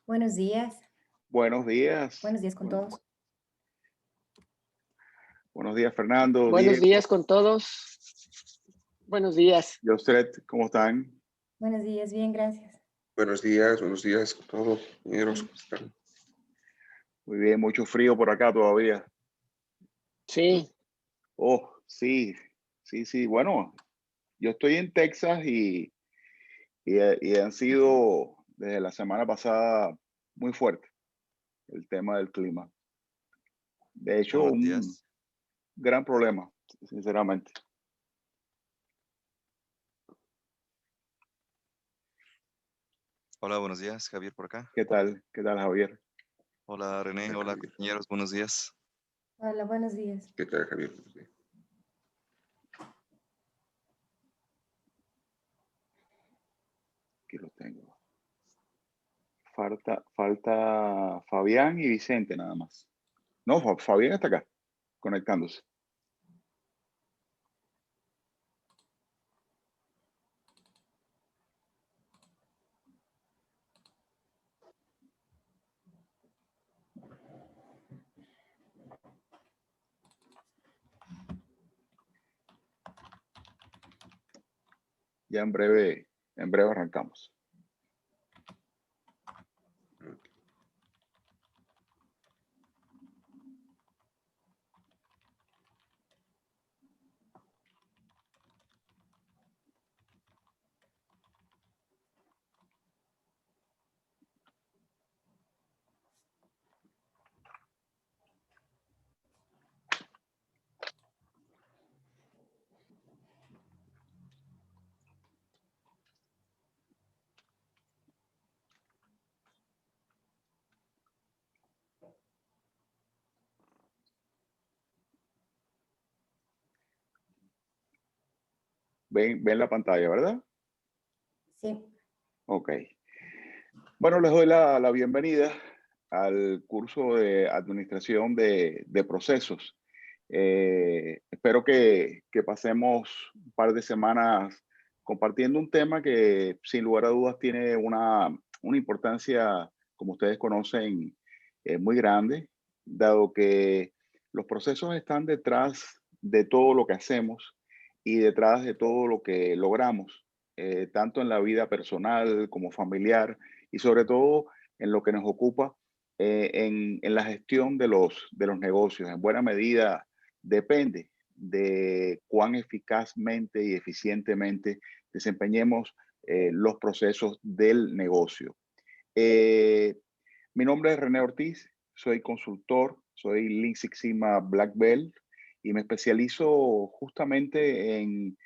Buenos días. Buenos días. Buenos días con todos. Buenos días, Fernando, Buenos Diego, días con todos. Buenos días. Josret, ¿cómo están? Buenos días, bien, gracias. Buenos días con todos, compañeros, ¿cómo están? Muy bien, mucho frío por acá todavía. Sí, Oh, sí, sí. Bueno, yo estoy en Texas y han sido desde la semana pasada muy fuerte el tema del clima. De hecho, Buenos un días. gran problema, sinceramente. Hola, buenos días. Javier por acá. ¿Qué tal? ¿Qué tal, Javier? Hola, René. Hola, Hola, Javier. compañeros. Buenos días. Hola, buenos días. ¿Qué tal, Javier? Aquí lo tengo. Falta Fabián y Vicente nada más. No, Fabián está acá, conectándose. Ya en breve arrancamos. Ven la pantalla, ¿verdad? Sí, Ok. Bueno, les doy la bienvenida al curso de administración de procesos. Espero que pasemos un par de semanas compartiendo un tema que sin lugar a dudas tiene una importancia, como ustedes conocen, muy grande, dado que los procesos están detrás de todo lo que hacemos y detrás de todo lo que logramos, tanto en la vida personal como familiar y sobre todo en lo que nos ocupa en la gestión de los negocios. En buena medida depende de cuán eficazmente y eficientemente desempeñemos los procesos del negocio. Eh, Mi nombre es René Ortiz, soy consultor, soy Lean Six Sigma Black Belt y me especializo justamente en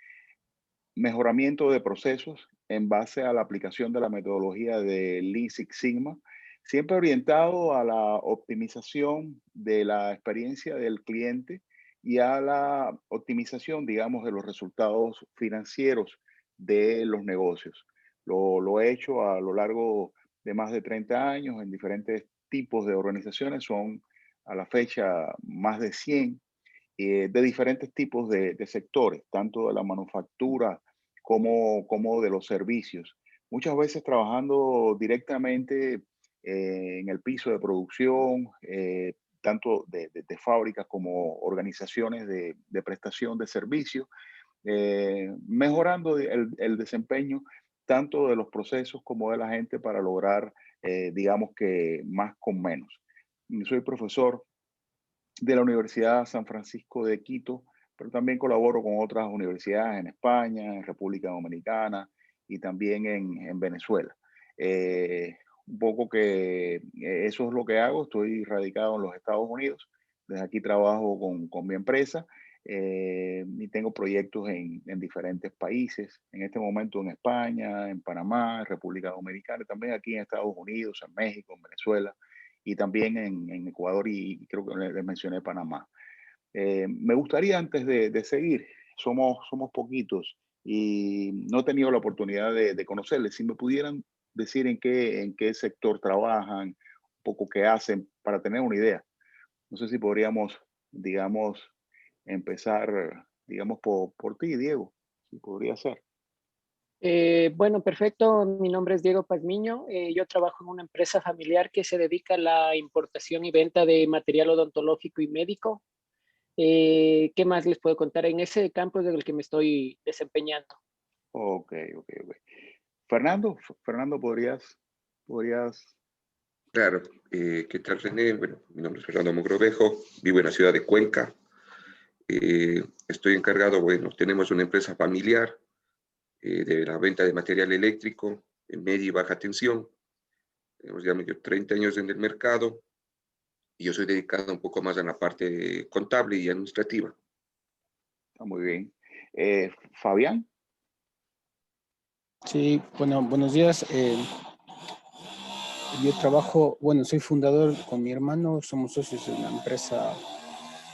mejoramiento de procesos en base a la aplicación de la metodología de Lean Six Sigma, siempre orientado a la optimización de la experiencia del cliente y a la optimización, digamos, de los resultados financieros de los negocios. Lo he hecho a lo largo de más de 30 años en diferentes tipos de organizaciones, son a la fecha más de 100 de diferentes tipos de sectores, tanto de la manufactura como de los servicios. Muchas veces trabajando directamente en el piso de producción, tanto de fábricas como organizaciones de prestación de servicios, mejorando el desempeño tanto de los procesos como de la gente para lograr, digamos que más con menos. Soy profesor de la Universidad San Francisco de Quito, pero también colaboro con otras universidades en España, en República Dominicana y también en Venezuela. Un poco que eso es lo que hago, estoy radicado en los Estados Unidos, desde aquí trabajo con mi empresa y tengo proyectos en diferentes países, en este momento en España, en Panamá, en República Dominicana, también aquí en Estados Unidos, en México, en Venezuela y también en Ecuador y creo que les mencioné Panamá. Me gustaría antes de seguir, somos poquitos y no he tenido la oportunidad de conocerles. Si me pudieran decir en qué sector trabajan, un poco qué hacen, para tener una idea. No sé si podríamos, digamos, empezar, digamos, por ti, Diego, si podría ser. Bueno, perfecto. Mi nombre es Diego Pazmiño. Yo trabajo en una empresa familiar que se dedica a la importación y venta de material odontológico y médico. ¿Qué más les puedo contar? En ese campo es en el que me estoy desempeñando. Ok, ok, ok. Fernando, Fernando, podrías, Claro, ¿qué tal, René? Bueno, mi nombre es Fernando Mogrovejo, vivo en la ciudad de Cuenca. Estoy encargado, bueno, tenemos una empresa familiar de la venta de material eléctrico en media y baja tensión. Tenemos ya medio 30 años en el mercado y yo soy dedicado un poco más a la parte contable y administrativa. está muy bien. Fabián, Sí, bueno, buenos días. Yo trabajo, bueno, soy fundador con mi hermano, somos socios de una empresa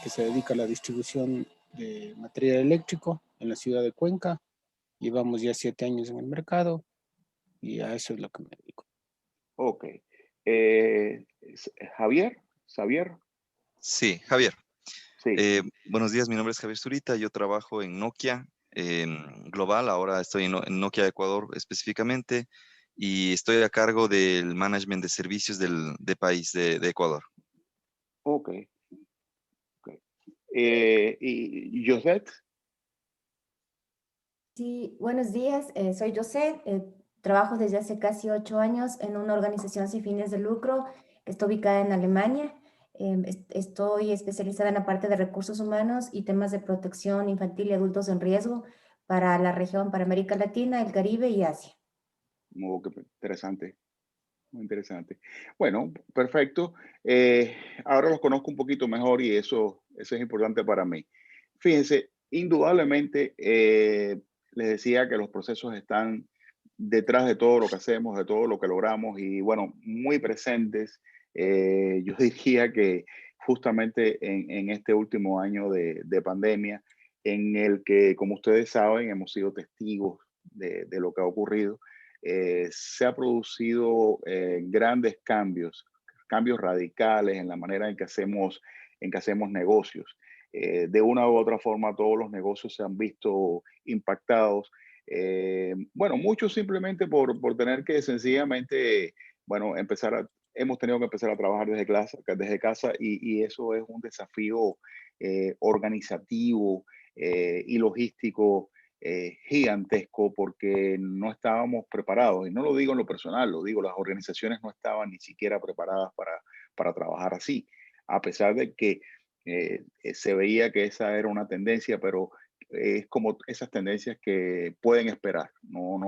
que se dedica a la distribución de material eléctrico en la ciudad de Cuenca. Llevamos ya 7 años en el mercado y a eso es lo que me dedico. ok. Javier, Xavier, Sí, Javier. sí, Buenos días, mi nombre es Javier Zurita, yo trabajo en Nokia Global, ahora estoy en Nokia Ecuador específicamente y estoy a cargo del management de servicios de país de Ecuador. ok, ok. Y Josette, Sí, buenos días. Soy José. Trabajo desde hace casi 8 años en una organización sin fines de lucro que está ubicada en Alemania. Estoy especializada en la parte de recursos humanos y temas de protección infantil y adultos en riesgo para la región, para América Latina, el Caribe y Asia. qué interesante, muy interesante. Bueno, perfecto. Ahora los conozco un poquito mejor y eso es importante para mí. Fíjense, indudablemente, les decía que los procesos están detrás de todo lo que hacemos, de todo lo que logramos y bueno, muy presentes. Yo diría que justamente en este último año de pandemia, en el que, como ustedes saben, hemos sido testigos de lo que ha ocurrido, se ha producido grandes cambios, cambios radicales en la manera en que hacemos negocios. De una u otra forma, todos los negocios se han visto impactados. Bueno, muchos simplemente por tener que sencillamente, bueno, hemos tenido que empezar a trabajar desde casa y eso es un desafío organizativo y logístico gigantesco porque no estábamos preparados. Y no lo digo en lo personal, lo digo, las organizaciones no estaban ni siquiera preparadas para trabajar así, a pesar de que se veía que esa era una tendencia, pero es como esas tendencias que pueden esperar. No.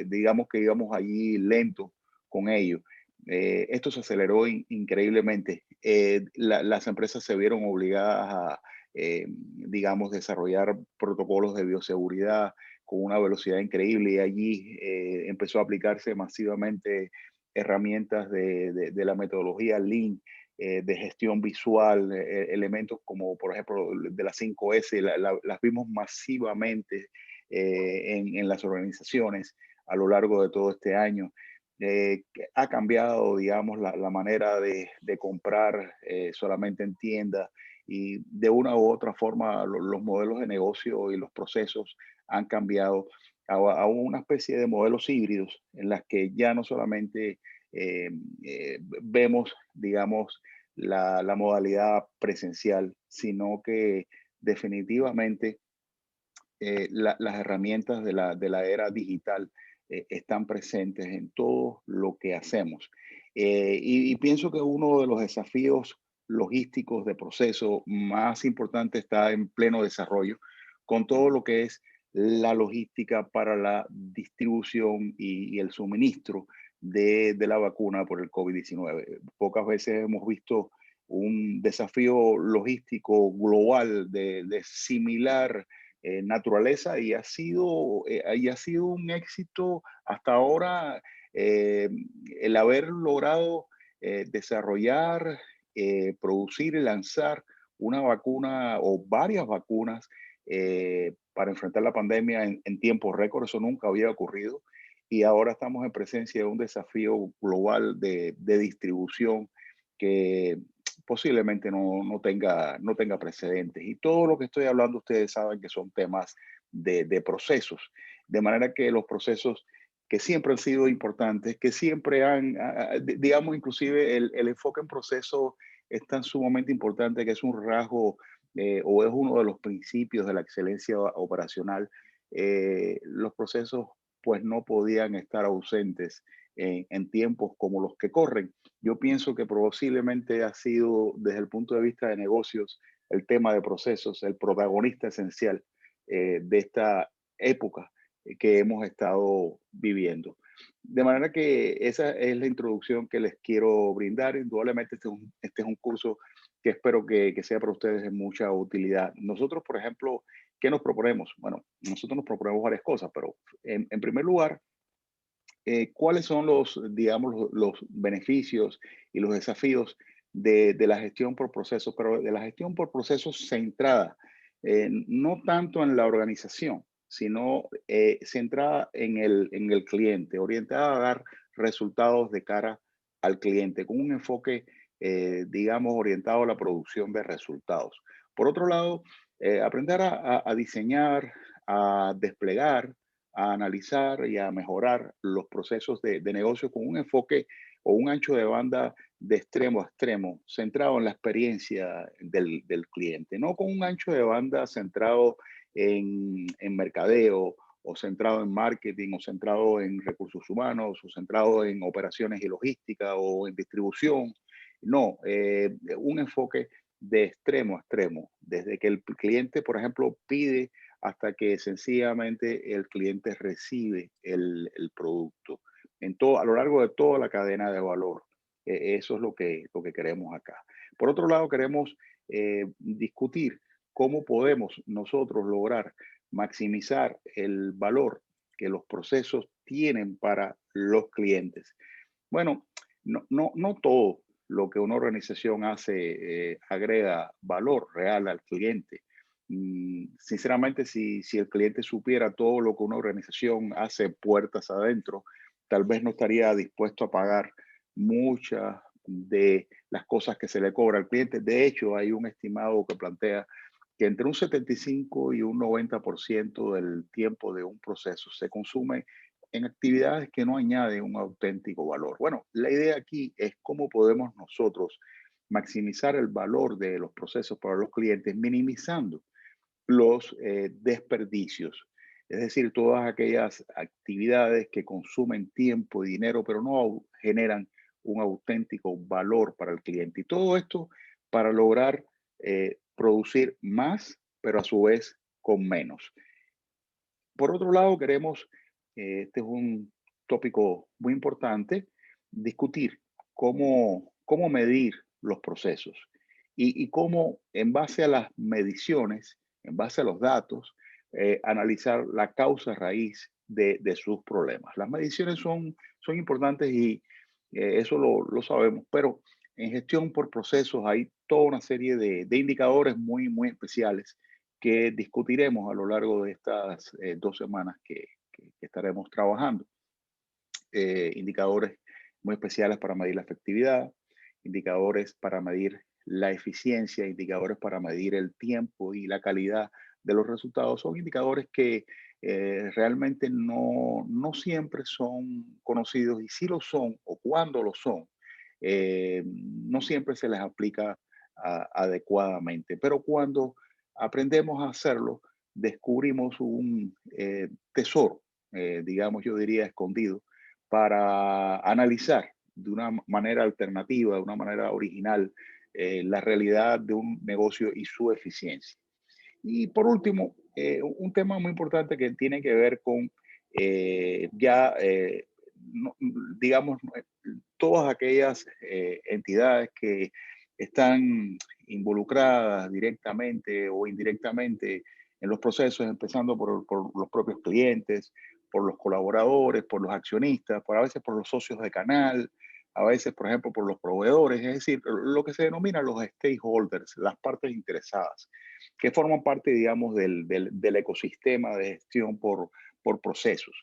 Digamos que íbamos allí lento con ello. Esto se aceleró increíblemente. Las empresas se vieron obligadas a, digamos, desarrollar protocolos de bioseguridad con una velocidad increíble y allí empezó a aplicarse masivamente herramientas de la metodología Lean, de gestión visual, elementos como por ejemplo de las 5S, las vimos masivamente en las organizaciones a lo largo de todo este año. Que ha cambiado, digamos, la manera de comprar solamente en tiendas y de una u otra forma los modelos de negocio y los procesos han cambiado a una especie de modelos híbridos en las que ya no solamente vemos, digamos, la modalidad presencial, sino que definitivamente las herramientas de la era digital están presentes en todo lo que hacemos. Y pienso que uno de los desafíos logísticos de proceso más importante está en pleno desarrollo, con todo lo que es la logística para la distribución y el suministro de la vacuna por el COVID-19. Pocas veces hemos visto un desafío logístico global de similar naturaleza y ha sido un éxito hasta ahora el haber logrado desarrollar, producir y lanzar una vacuna o varias vacunas para enfrentar la pandemia en tiempo récord. Eso nunca había ocurrido y ahora estamos en presencia de un desafío global de distribución que posiblemente no tenga precedentes. Y todo lo que estoy hablando, ustedes saben que son temas de procesos. de manera que los procesos que siempre han sido importantes, que siempre han, digamos, inclusive el enfoque en proceso es tan sumamente importante que es un rasgo o es uno de los principios de la excelencia operacional. Los procesos pues no podían estar ausentes en tiempos como los que corren. Yo pienso que posiblemente ha sido desde el punto de vista de negocios el tema de procesos, el protagonista esencial de esta época que hemos estado viviendo. De manera que esa es la introducción que les quiero brindar. Indudablemente este es un curso que espero que sea para ustedes de mucha utilidad. Nosotros, por ejemplo, ¿qué nos proponemos? Bueno, nosotros nos proponemos varias cosas, pero en primer lugar, ¿cuáles son los, digamos, los beneficios y los desafíos de la gestión por procesos, pero de la gestión por procesos centrada, no tanto en la organización, sino centrada en el cliente, orientada a dar resultados de cara al cliente, con un enfoque, digamos, orientado a la producción de resultados? Por otro lado, aprender a diseñar, a desplegar, a analizar y a mejorar los procesos de negocio con un enfoque o un ancho de banda de extremo a extremo, centrado en la experiencia del cliente, no con un ancho de banda centrado en mercadeo o centrado en marketing o centrado en recursos humanos o centrado en operaciones y logística o en distribución. No, un enfoque de extremo a extremo, desde que el cliente, por ejemplo, pide hasta que sencillamente el cliente recibe el producto a lo largo de toda la cadena de valor. Eso es lo que queremos acá. Por otro lado, queremos discutir cómo podemos nosotros lograr maximizar el valor que los procesos tienen para los clientes. Bueno, no todo lo que una organización hace agrega valor real al cliente. Sinceramente, si el cliente supiera todo lo que una organización hace puertas adentro, tal vez no estaría dispuesto a pagar muchas de las cosas que se le cobra al cliente. De hecho, hay un estimado que plantea que entre un 75 y un 90% del tiempo de un proceso se consume en actividades que no añaden un auténtico valor. Bueno, la idea aquí es cómo podemos nosotros maximizar el valor de los procesos para los clientes, minimizando los desperdicios. Es decir, todas aquellas actividades que consumen tiempo y dinero, pero no generan un auténtico valor para el cliente. Y todo esto para lograr producir más, pero a su vez con menos. Por otro lado, queremos, este es un tópico muy importante, discutir cómo medir los procesos y cómo en base a las mediciones, en base a los datos, analizar la causa raíz de sus problemas. Las mediciones son importantes y eso lo sabemos, pero en gestión por procesos hay toda una serie de indicadores muy especiales que discutiremos a lo largo de estas 2 semanas que estaremos trabajando. Indicadores muy especiales para medir la efectividad, indicadores para medir la eficiencia, indicadores para medir el tiempo y la calidad de los resultados. Son indicadores que realmente no siempre son conocidos, y si lo son o cuando lo son, no siempre se les aplica adecuadamente. Pero cuando aprendemos a hacerlo, descubrimos un tesoro, digamos, yo diría escondido, para analizar de una manera alternativa, de una manera original, la realidad de un negocio y su eficiencia. Y por último, un tema muy importante que tiene que ver con digamos, todas aquellas entidades que están involucradas directamente o indirectamente en los procesos, empezando por los propios clientes, por los colaboradores, por los accionistas, a veces por los socios de canal, a veces, por ejemplo, por los proveedores, es decir, lo que se denomina los stakeholders, las partes interesadas, que forman parte, digamos, del ecosistema de gestión por procesos.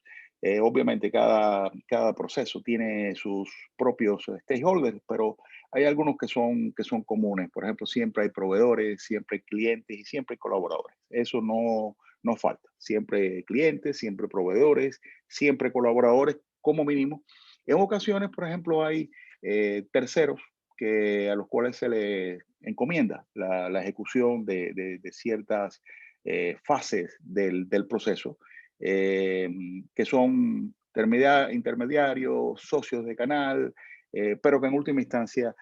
Obviamente, cada proceso tiene sus propios stakeholders, pero hay algunos que son comunes. Por ejemplo, siempre hay proveedores, siempre hay clientes y siempre hay colaboradores. Eso no no falta. Siempre clientes, siempre proveedores, siempre colaboradores, como mínimo. En ocasiones, por ejemplo, hay terceros a los cuales se les encomienda la ejecución de ciertas fases del proceso, que son intermediarios, socios de canal, pero que en última instancia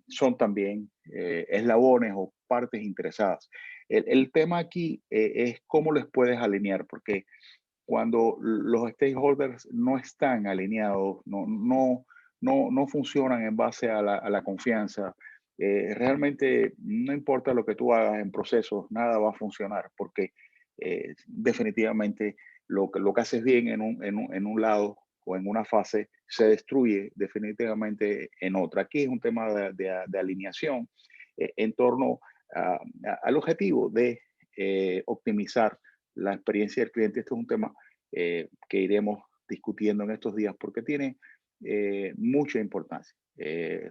son también eslabones o partes interesadas. El tema aquí es cómo les puedes alinear, porque cuando los stakeholders no están alineados, no funcionan en base a la confianza, realmente no importa lo que tú hagas en procesos, nada va a funcionar, porque definitivamente lo que haces bien en un lado o en una fase se destruye definitivamente en otra. Aquí es un tema de alineación en torno al objetivo de optimizar la experiencia del cliente. Este es un tema que iremos discutiendo en estos días porque tiene mucha importancia,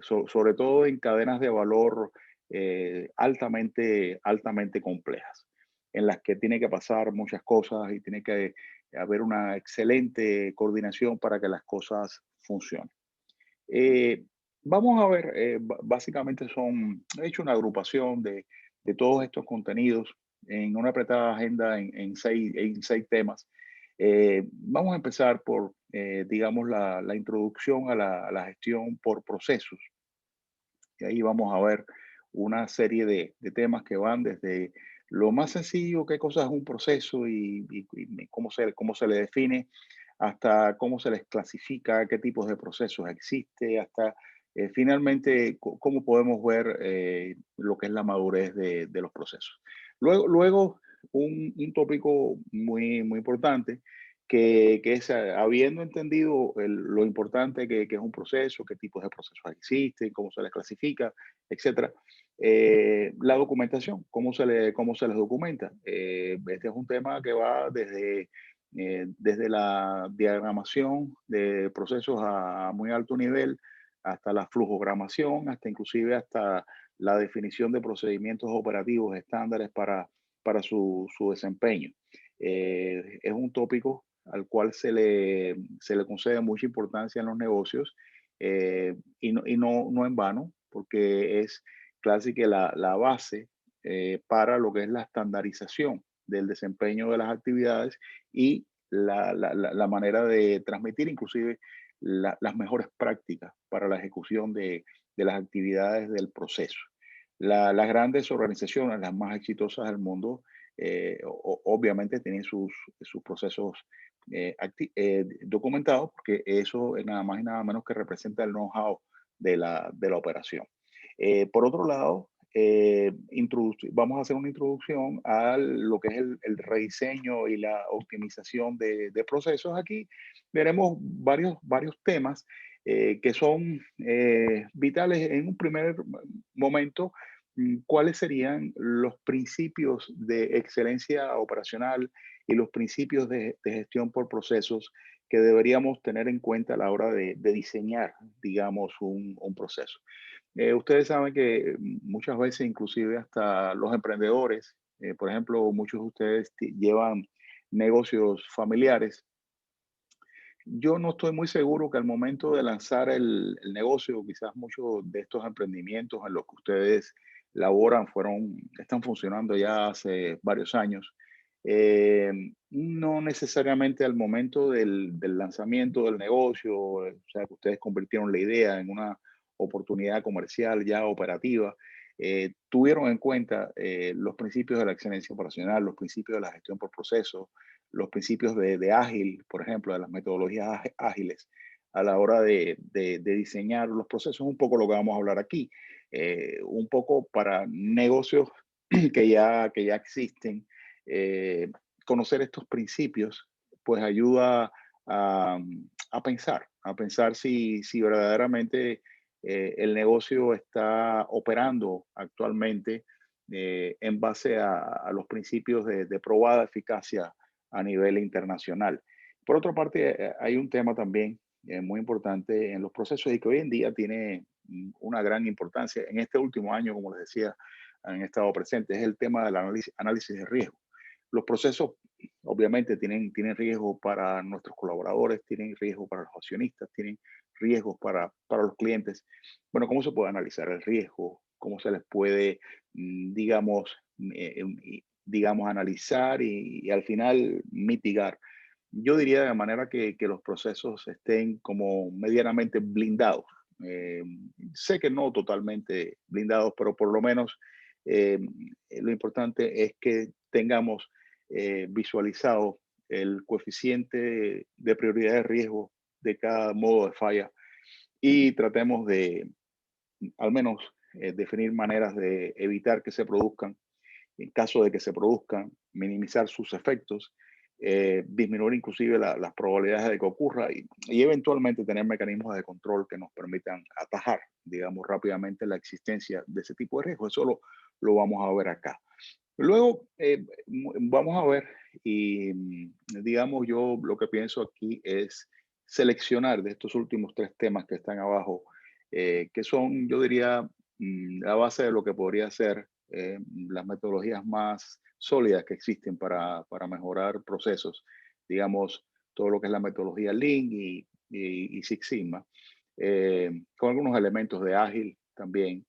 sobre todo en cadenas de valor altamente complejas, en las que tiene que pasar muchas cosas y tiene que haber una excelente coordinación para que las cosas funcionen. Vamos a ver, básicamente he hecho una agrupación de todos estos contenidos en una apretada agenda en seis temas. Vamos a empezar por, digamos, la introducción a la gestión por procesos. Y ahí vamos a ver una serie de temas que van desde lo más sencillo, qué cosa es un proceso y cómo se le define, hasta cómo se les clasifica, qué tipos de procesos existe, hasta finalmente cómo podemos ver lo que es la madurez de los procesos. Luego un tópico muy importante que es habiendo entendido lo importante que es un proceso, qué tipos de procesos existen, cómo se les clasifica, etcétera. La documentación, cómo se les documenta. Este es un tema que va desde la diagramación de procesos a muy alto nivel, hasta la flujogramación, hasta la definición de procedimientos operativos estándares para su desempeño. Es un tópico al cual se le concede mucha importancia en los negocios y no en vano, porque es casi que la base para lo que es la estandarización del desempeño de las actividades y la manera de transmitir inclusive las mejores prácticas para la ejecución de las actividades del proceso. Las grandes organizaciones, las más exitosas del mundo, obviamente tienen sus procesos documentados, porque eso es nada más y nada menos que representa el know-how de la operación. Por otro lado, vamos a hacer una introducción a lo que es el rediseño y la optimización de procesos. Aquí veremos varios temas que son vitales en un primer momento. ¿Cuáles serían los principios de excelencia operacional y los principios de gestión por procesos que deberíamos tener en cuenta a la hora de diseñar, digamos, un proceso? Ustedes saben que muchas veces, inclusive hasta los emprendedores, por ejemplo, muchos de ustedes llevan negocios familiares. Yo no estoy muy seguro que al momento de lanzar el negocio, quizás muchos de estos emprendimientos en los que ustedes laboran están funcionando ya hace varios años. No necesariamente al momento del lanzamiento del negocio, o sea, que ustedes convirtieron la idea en una oportunidad comercial ya operativa, tuvieron en cuenta los principios de la excelencia operacional, los principios de la gestión por procesos, los principios de ágil, por ejemplo, de las metodologías ágiles a la hora de diseñar los procesos, un poco lo que vamos a hablar aquí, un poco para negocios que ya existen. Conocer estos principios pues ayuda a pensar si verdaderamente el negocio está operando actualmente en base a los principios de probada eficacia a nivel internacional. Por otra parte, hay un tema también muy importante en los procesos y que hoy en día tiene una gran importancia. En este último año, como les decía, han estado presentes, es el tema del análisis de riesgo. los procesos obviamente tienen riesgo para nuestros colaboradores, tienen riesgo para los accionistas, tienen riesgos para los clientes. Bueno, ¿cómo se puede analizar el riesgo? ¿Cómo se les puede, digamos, digamos, analizar y al final mitigar? Yo diría de manera que los procesos estén como medianamente blindados. Eh, Sé que no totalmente blindados, pero por lo menos eh, lo importante es que tengamos visualizado el coeficiente de prioridad de riesgo de cada modo de falla y tratemos de al menos definir maneras de evitar que se produzcan. En caso de que se produzcan, minimizar sus efectos, disminuir inclusive las probabilidades de que ocurra y eventualmente tener mecanismos de control que nos permitan atajar, digamos, rápidamente la existencia de ese tipo de riesgo. Eso lo vamos a ver acá. Luego, vamos a ver y, digamos, yo lo que pienso aquí es seleccionar de estos últimos tres temas que están abajo, que son, yo diría, la base de lo que podría ser las metodologías más sólidas que existen para mejorar procesos, digamos, todo lo que es la metodología Lean y Six Sigma, con algunos elementos de ágil también.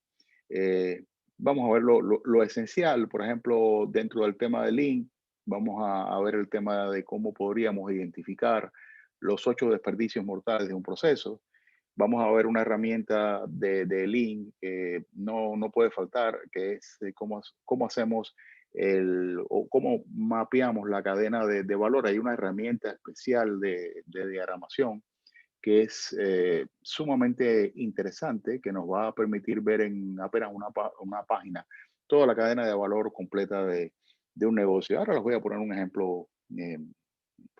Eh, Vamos a ver lo esencial, por ejemplo, dentro del tema de Lean, vamos a ver el tema de cómo podríamos identificar los 8 desperdicios mortales de un proceso. Vamos a ver una herramienta de Lean que no puede faltar, que es cómo hacemos o cómo mapeamos la cadena de valor. Hay una herramienta especial de diagramación que es sumamente interesante, que nos va a permitir ver en apenas una página toda la cadena de valor completa de un negocio. Ahora les voy a poner un ejemplo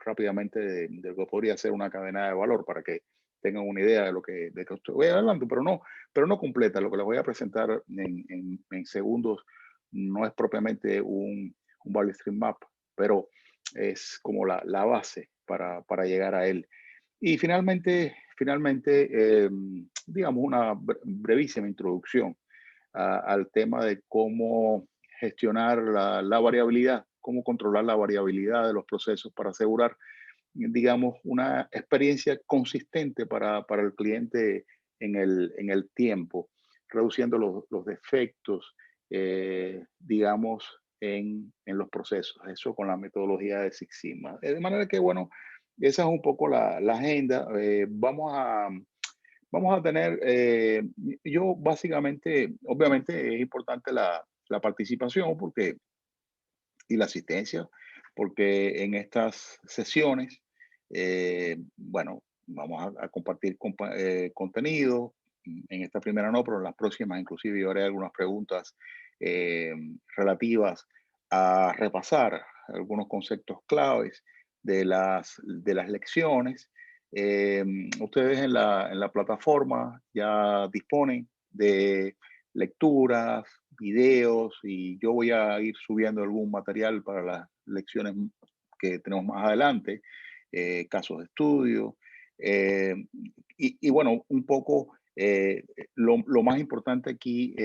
rápidamente de lo que podría ser una cadena de valor para que tengan una idea de que estoy hablando, pero no completa. Lo que les voy a presentar en segundos no es propiamente un value stream map, pero es como la base para llegar a él. Y finalmente digamos, una brevísima introducción al tema de cómo gestionar la variabilidad, cómo controlar la variabilidad de los procesos para asegurar, digamos, una experiencia consistente para el cliente en el tiempo, reduciendo los defectos, digamos, en los procesos. Eso con la metodología de Six Sigma. De manera que, bueno, esa es un poco la agenda. Vamos a tener, yo básicamente, obviamente es importante la participación y la asistencia, porque en estas sesiones, bueno, vamos a compartir contenido. En esta primera no, pero en las próximas inclusive yo haré algunas preguntas eh, relativas a repasar algunos conceptos claves de las lecciones. Ustedes en la plataforma ya disponen de lecturas, videos y yo voy a ir subiendo algún material para las lecciones que tenemos más adelante, casos de estudio. eh, y bueno, un poco lo más importante aquí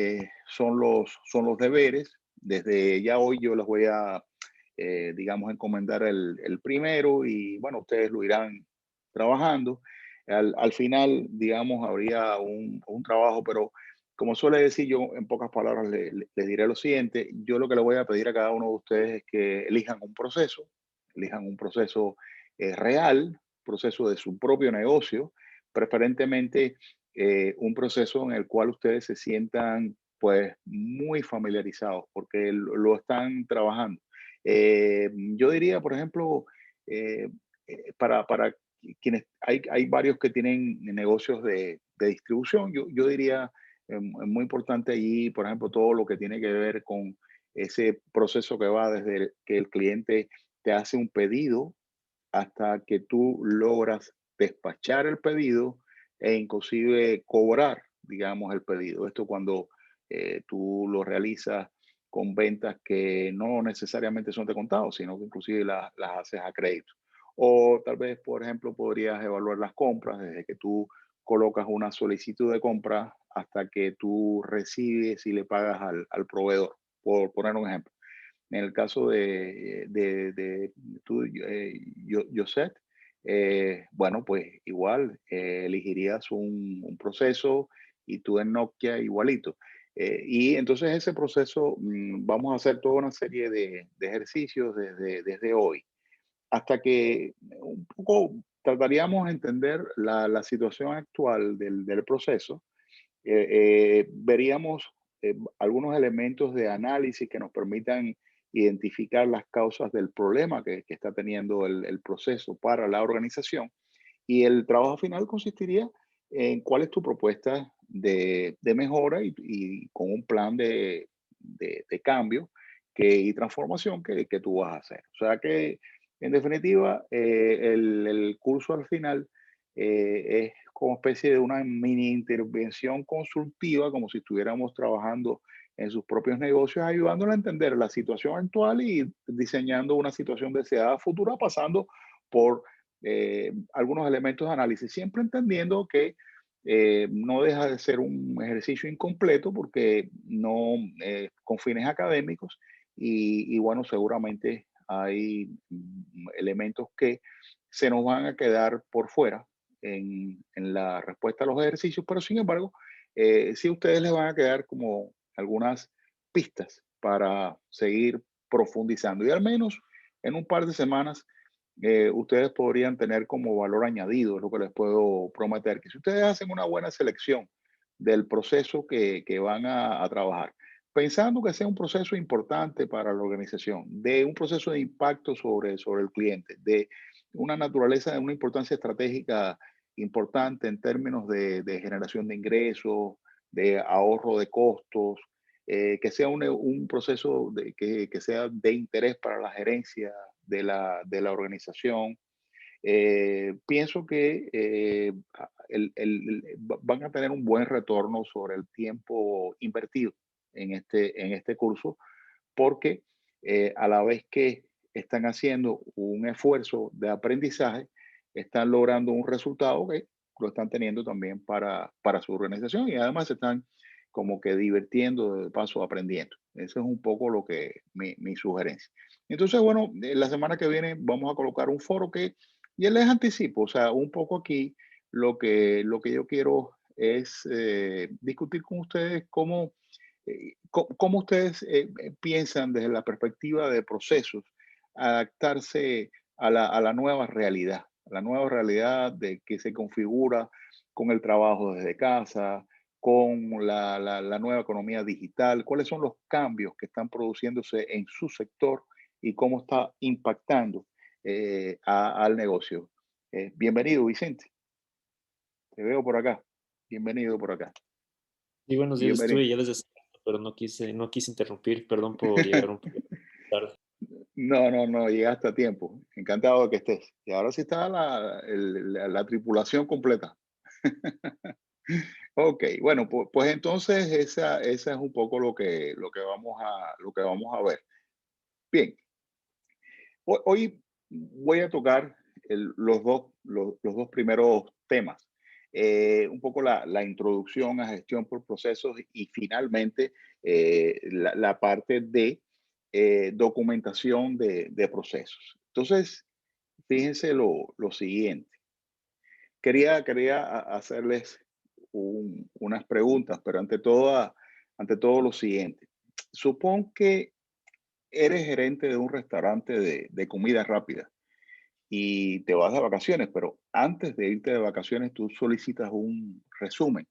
son los deberes. Desde ya hoy yo les voy a, digamos, encomendar el primero y bueno, ustedes lo irán trabajando. Al final, digamos, habría un trabajo, pero como suele decir yo, en pocas palabras les diré lo siguiente, yo lo que le voy a pedir a cada uno de ustedes es que elijan un proceso real, proceso de su propio negocio, preferentemente un proceso en el cual ustedes se sientan pues muy familiarizados porque lo están trabajando. Yo diría, por ejemplo, eh, para quienes hay varios que tienen negocios de distribución, yo diría es muy importante allí, por ejemplo, todo lo que tiene que ver con ese proceso que va desde que el cliente te hace un pedido hasta que tú logras despachar el pedido e inclusive cobrar, digamos, el pedido. Esto cuando tú lo realizas con ventas que no necesariamente son de contado, sino que inclusive las haces a crédito. O tal vez, por ejemplo, podrías evaluar las compras desde que tú colocas una solicitud de compra hasta que tú recibes y le pagas al proveedor, por poner un ejemplo. En el caso de tú, Josette, bueno, pues igual elegirías un proceso y tú en Nokia igualito. Y entonces ese proceso, vamos a hacer toda una serie de ejercicios desde hoy hasta que un poco trataríamos de entender la situación actual del proceso. Veríamos algunos elementos de análisis que nos permitan identificar las causas del problema que está teniendo el proceso para la organización. Y el trabajo final consistiría en cuál es tu propuesta de mejora y con un plan de cambio y transformación que tú vas a hacer. O sea que, en definitiva, el curso al final es como especie de una mini intervención consultiva, como si estuviéramos trabajando en sus propios negocios, ayudándole a entender la situación actual y diseñando una situación deseada futura, pasando por algunos elementos de análisis, siempre entendiendo que no deja de ser un ejercicio incompleto porque no con fines académicos y bueno, seguramente hay elementos que se nos van a quedar por fuera en la respuesta a los ejercicios, pero sin embargo, sí ustedes les van a quedar como algunas pistas para seguir profundizando y al menos en un par de semanas ustedes podrían tener como valor añadido, es lo que les puedo prometer, que si ustedes hacen una buena selección del proceso que van a trabajar, pensando que sea un proceso importante para la organización, de un proceso de impacto sobre el cliente, de una naturaleza, de una importancia estratégica importante en términos de generación de ingresos, de ahorro de costos, que sea un proceso que sea de interés para la gerencia de la organización. Pienso que van a tener un buen retorno sobre el tiempo invertido en este curso, porque a la vez que están haciendo un esfuerzo de aprendizaje, están logrando un resultado que lo están teniendo también para su organización y además se están como que divirtiendo de paso aprendiendo. Eso es un poco lo que mi sugerencia. Entonces, bueno, la semana que viene vamos a colocar un foro que ya les anticipo, o sea, un poco aquí lo que yo quiero es discutir con ustedes cómo ustedes piensan desde la perspectiva de procesos adaptarse a la nueva realidad de que se configura con el trabajo desde casa, con la nueva economía digital, cuáles son los cambios que están produciéndose en su sector y cómo está impactando al negocio. Bienvenido, Vicente. Te veo por acá. Bienvenido por acá. Sí, buenos días, Bienvenido. estuve ya desde hace rato, pero no quise interrumpir, perdón por llegar un poco tarde. No, no, no, llegaste a tiempo. Encantado de que estés. Y ahora sí está la tripulación completa. Ok, bueno, pues entonces esa es un poco lo que vamos a ver. Bien, hoy voy a tocar los dos primeros temas. Un poco la introducción a gestión por procesos y finalmente la parte de documentación de procesos. Entonces, fíjense lo siguiente. Quería hacerles unas preguntas, pero ante todo lo siguiente. Supón que eres gerente de un restaurante de comida rápida y te vas de vacaciones, pero antes de irte de vacaciones tú solicitas un resumen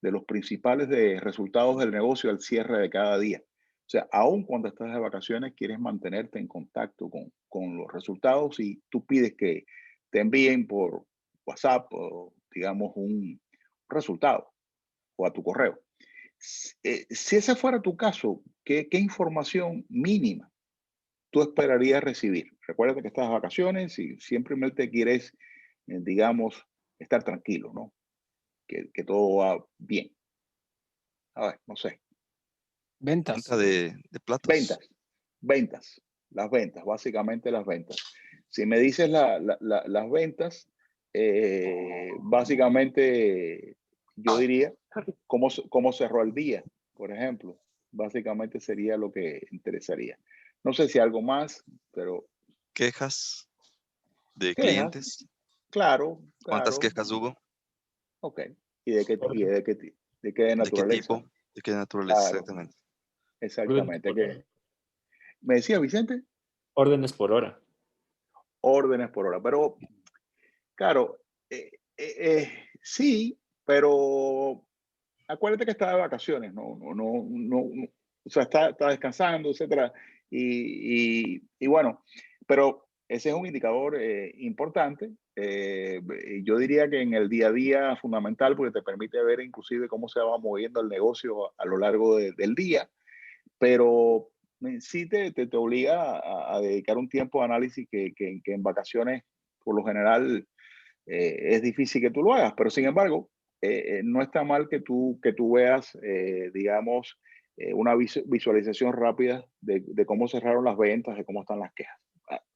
de los principales resultados del negocio al cierre de cada día. O sea, aun cuando estás de vacaciones, quieres mantenerte en contacto con los resultados y tú pides que te envíen por WhatsApp o, digamos, un resultado o a tu correo. Si ese fuera tu caso, ¿qué información mínima tú esperarías recibir? Recuerda que estás de vacaciones y simplemente quieres, digamos, estar tranquilo, ¿no? Que todo va bien. A ver, no sé. Ventas. Venta de platos. Ventas, las ventas, básicamente las ventas. Si me dices las ventas, básicamente yo diría cómo cerró el día, por ejemplo. Básicamente sería lo que interesaría. No sé si algo más, pero ¿Quejas de quejas, clientes? claro, ¿Cuántas claro. quejas hubo? Ok. ¿Y de qué, de qué ¿De qué naturaleza? tipo? ¿De qué naturaleza Claro, exactamente? Órdenes exactamente. por hora. Me decía Vicente, Órdenes por hora. órdenes por hora. Pero, claro, sí, pero acuérdate que está de vacaciones, o sea, está descansando, etcétera. Y bueno, pero ese es un indicador importante. Yo diría que en el día a día fundamental porque te permite ver inclusive cómo se va moviendo el negocio a lo largo del día, pero sí te obliga a dedicar un tiempo de análisis que en vacaciones, por lo general, es difícil que tú lo hagas, pero sin embargo, no está mal que tú veas, digamos, una visualización rápida de cómo cerraron las ventas, de cómo están las quejas.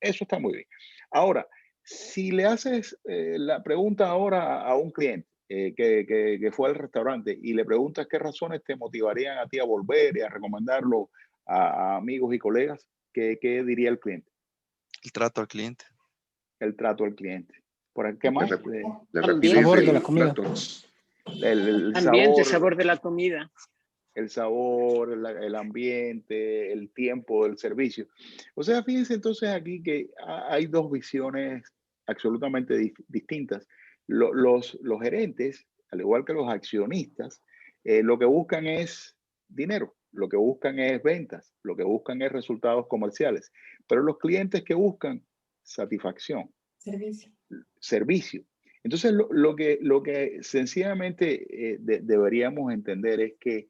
Eso está muy bien. Ahora, si le haces la pregunta ahora a un cliente que fue al restaurante y le preguntas qué razones te motivarían a ti a volver y a recomendarlo a amigos y colegas, ¿qué diría el cliente? El trato al cliente. El trato al cliente. ¿Por qué La, más? la Ambiente. rapidez Sabor de la del comida. plato. El Ambiente, sabor, sabor de la comida. el ambiente, el tiempo del servicio. O sea, fíjense entonces aquí que hay dos visiones absolutamente distintas. Los gerentes, al igual que los accionistas, lo que buscan es dinero, lo que buscan es ventas, lo que buscan es resultados comerciales. Pero los clientes que buscan satisfacción, Servicio. servicio. Entonces, lo que sencillamente deberíamos entender es que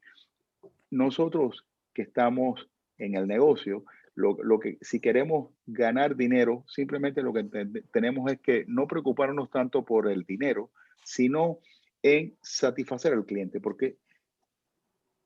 nosotros que estamos en el negocio, lo que si queremos ganar dinero, simplemente lo que tenemos es que no preocuparnos tanto por el dinero, sino en satisfacer al cliente, porque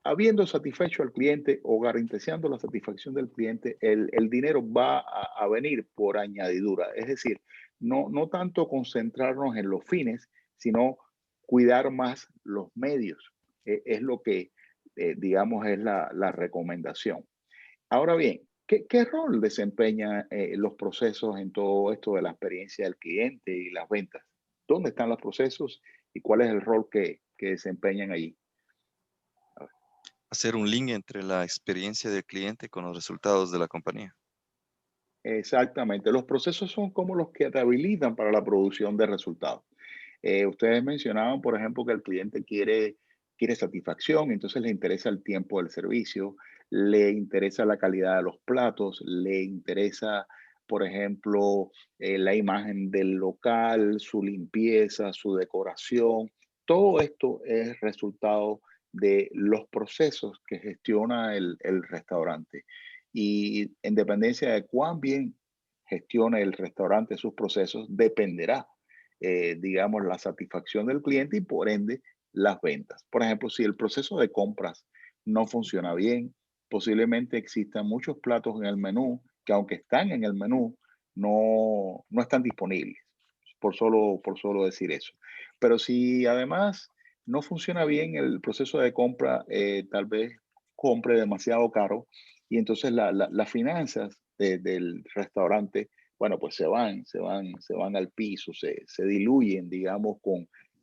habiendo satisfecho al cliente o garantizando la satisfacción del cliente, el dinero va a venir por añadidura. Es decir, no tanto concentrarnos en los fines, sino cuidar más los medios. Es lo que, digamos, es la recomendación. Ahora bien, ¿qué rol desempeñan los procesos en todo esto de la experiencia del cliente y las ventas? ¿Dónde están los procesos y cuál es el rol que desempeñan allí? Hacer un link entre la experiencia del cliente con los resultados de la compañía. Exactamente. Los procesos son como los que te habilitan para la producción de resultados. Ustedes mencionaban, por ejemplo, que el cliente quiere satisfacción, entonces le interesa el tiempo del servicio, le interesa la calidad de los platos, le interesa, por ejemplo, la imagen del local, su limpieza, su decoración. Todo esto es resultado de los procesos que gestiona el restaurante. Y en dependencia de cuán bien gestione el restaurante sus procesos, dependerá, digamos, la satisfacción del cliente y por ende las ventas. Por ejemplo, si el proceso de compras no funciona bien, posiblemente existan muchos platos en el menú que aunque están en el menú, no están disponibles, por solo decir eso. Pero si además no funciona bien el proceso de compra, tal vez compre demasiado caro y entonces las finanzas del restaurante, bueno, pues se van al piso, se diluyen, digamos,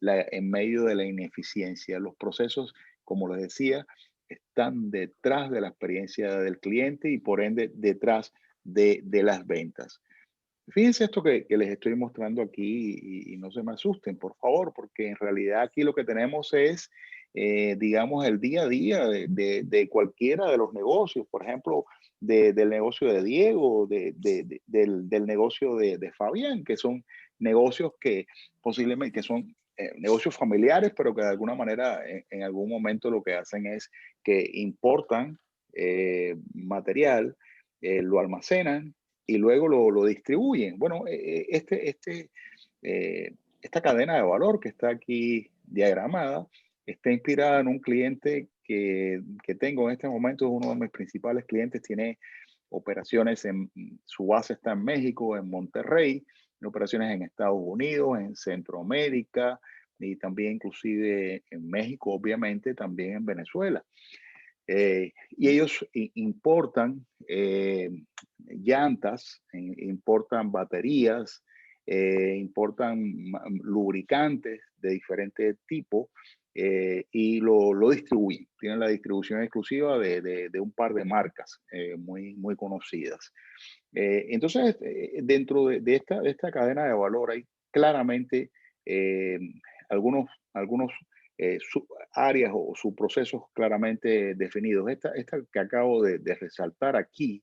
en medio de la ineficiencia. Los procesos, como les decía, están detrás de la experiencia del cliente y por ende detrás de las ventas. Fíjense esto que les estoy mostrando aquí y no se me asusten, por favor, porque en realidad aquí lo que tenemos es, digamos, el día a día de cualquiera de los negocios, por ejemplo, del negocio de Diego, del negocio de Fabián, que son negocios que posiblemente que son negocios familiares, pero que de alguna manera en algún momento lo que hacen es que importan material, lo almacenan y luego lo distribuyen. Bueno, esta cadena de valor que está aquí diagramada está inspirada en un cliente que tengo en este momento, es uno de mis principales clientes, tiene operaciones su base está en México, en Monterrey, tiene operaciones en Estados Unidos, en Centroamérica y también inclusive en México, obviamente, también en Venezuela. Y ellos importan llantas, importan baterías, importan lubricantes de diferentes tipos y lo distribuyen. Tienen la distribución exclusiva de un par de marcas muy conocidas. Entonces, dentro de esta cadena de valor hay claramente eh, algunos áreas o subprocesos claramente definidos. Esta que acabo de resaltar aquí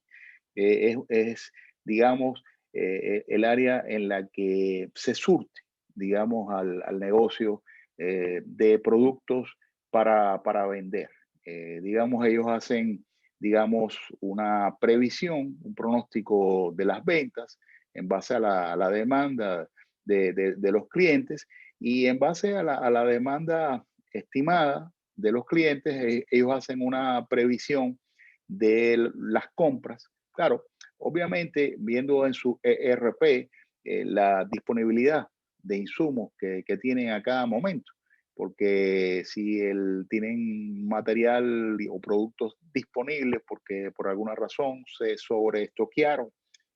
digamos, el área en la que se surte, digamos, al negocio de productos para vender. Digamos, ellos hacen, digamos, una previsión, un pronóstico de las ventas en base a la demanda de los clientes y en base a la demanda estimada de los clientes, ellos hacen una previsión de las compras. Claro, obviamente viendo en su ERP la disponibilidad de insumos que tienen a cada momento, porque si tienen material o productos disponibles porque por alguna razón se sobreestoquearon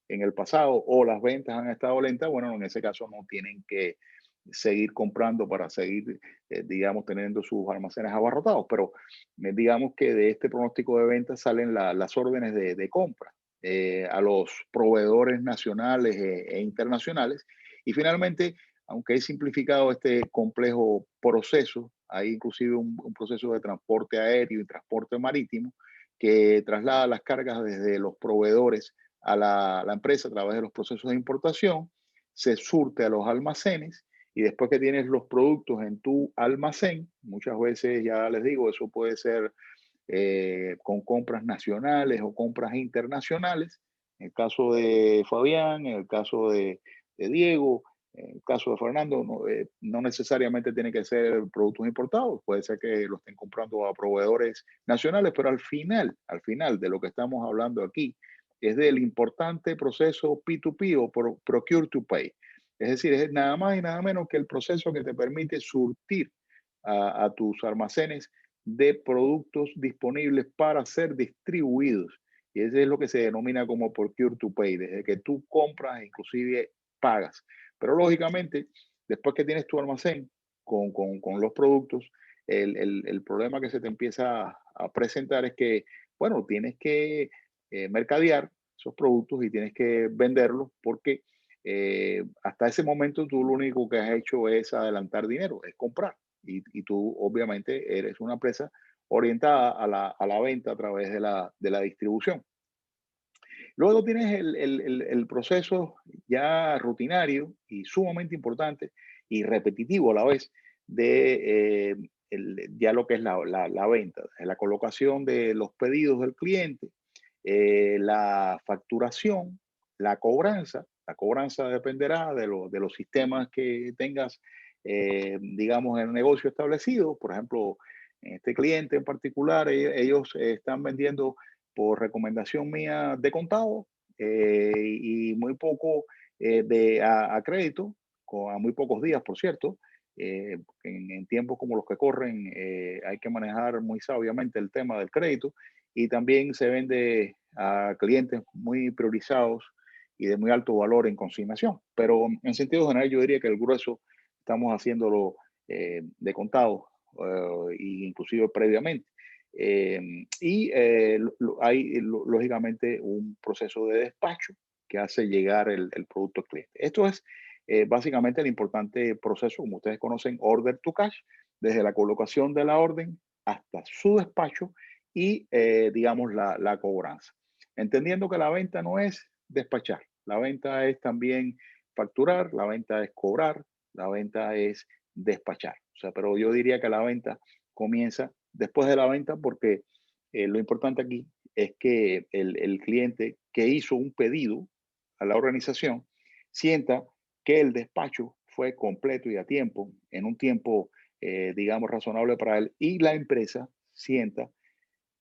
en el pasado o las ventas han estado lentas, bueno, en ese caso no tienen que seguir comprando para seguir, digamos, teniendo sus almacenes abarrotados. Pero digamos que de este pronóstico de ventas salen las órdenes de compra a los proveedores nacionales e internacionales. Y finalmente, aunque he simplificado este complejo proceso, hay inclusive un proceso de transporte aéreo y transporte marítimo que traslada las cargas desde los proveedores a la empresa a través de los procesos de importación, se surte a los almacenes y después que tienes los productos en tu almacén, muchas veces ya les digo, eso puede ser con compras nacionales o compras internacionales. En el caso de Fabián, en el caso de Diego, en el caso de Fernando, no necesariamente tiene que ser productos importados, puede ser que lo estén comprando a proveedores nacionales, pero al final de lo que estamos hablando aquí, es del importante proceso P2P o Procure to Pay. Es decir, es nada más y nada menos que el proceso que te permite surtir a tus almacenes de productos disponibles para ser distribuidos. Y eso es lo que se denomina como Procure to Pay, desde que tú compras, inclusive pagas. Pero lógicamente, después que tienes tu almacén con los productos, el problema que se te empieza a presentar es que, bueno, tienes que mercadear esos productos y tienes que venderlos porque hasta ese momento tú lo único que has hecho es adelantar dinero, es comprar. Y tú obviamente eres una empresa orientada a la venta a través de la distribución. Luego tienes el proceso ya rutinario y sumamente importante y repetitivo a la vez de ya lo que es la venta, la colocación de los pedidos del cliente, la facturación, la cobranza. La cobranza dependerá de los sistemas que tengas, digamos, en el negocio establecido. Por ejemplo, este cliente en particular, ellos están vendiendo por recomendación mía de contado y muy poco a crédito, a muy pocos días, por cierto. En tiempos como los que corren hay que manejar muy sabiamente el tema del crédito y también se vende a clientes muy priorizados y de muy alto valor en consignación. Pero en sentido general yo diría que el grueso estamos haciéndolo de contado e inclusive previamente. Hay lógicamente un proceso de despacho que hace llegar el producto al cliente. Esto es básicamente el importante proceso, como ustedes conocen, order to cash, desde la colocación de la orden hasta su despacho y, digamos, la cobranza. Entendiendo que la venta no es despachar, la venta es también facturar, la venta es cobrar, la venta es despachar. O sea, pero yo diría que la venta comienza después de la venta porque lo importante aquí es que el cliente que hizo un pedido a la organización sienta que el despacho fue completo y a tiempo, en un tiempo, digamos, razonable para él, y la empresa sienta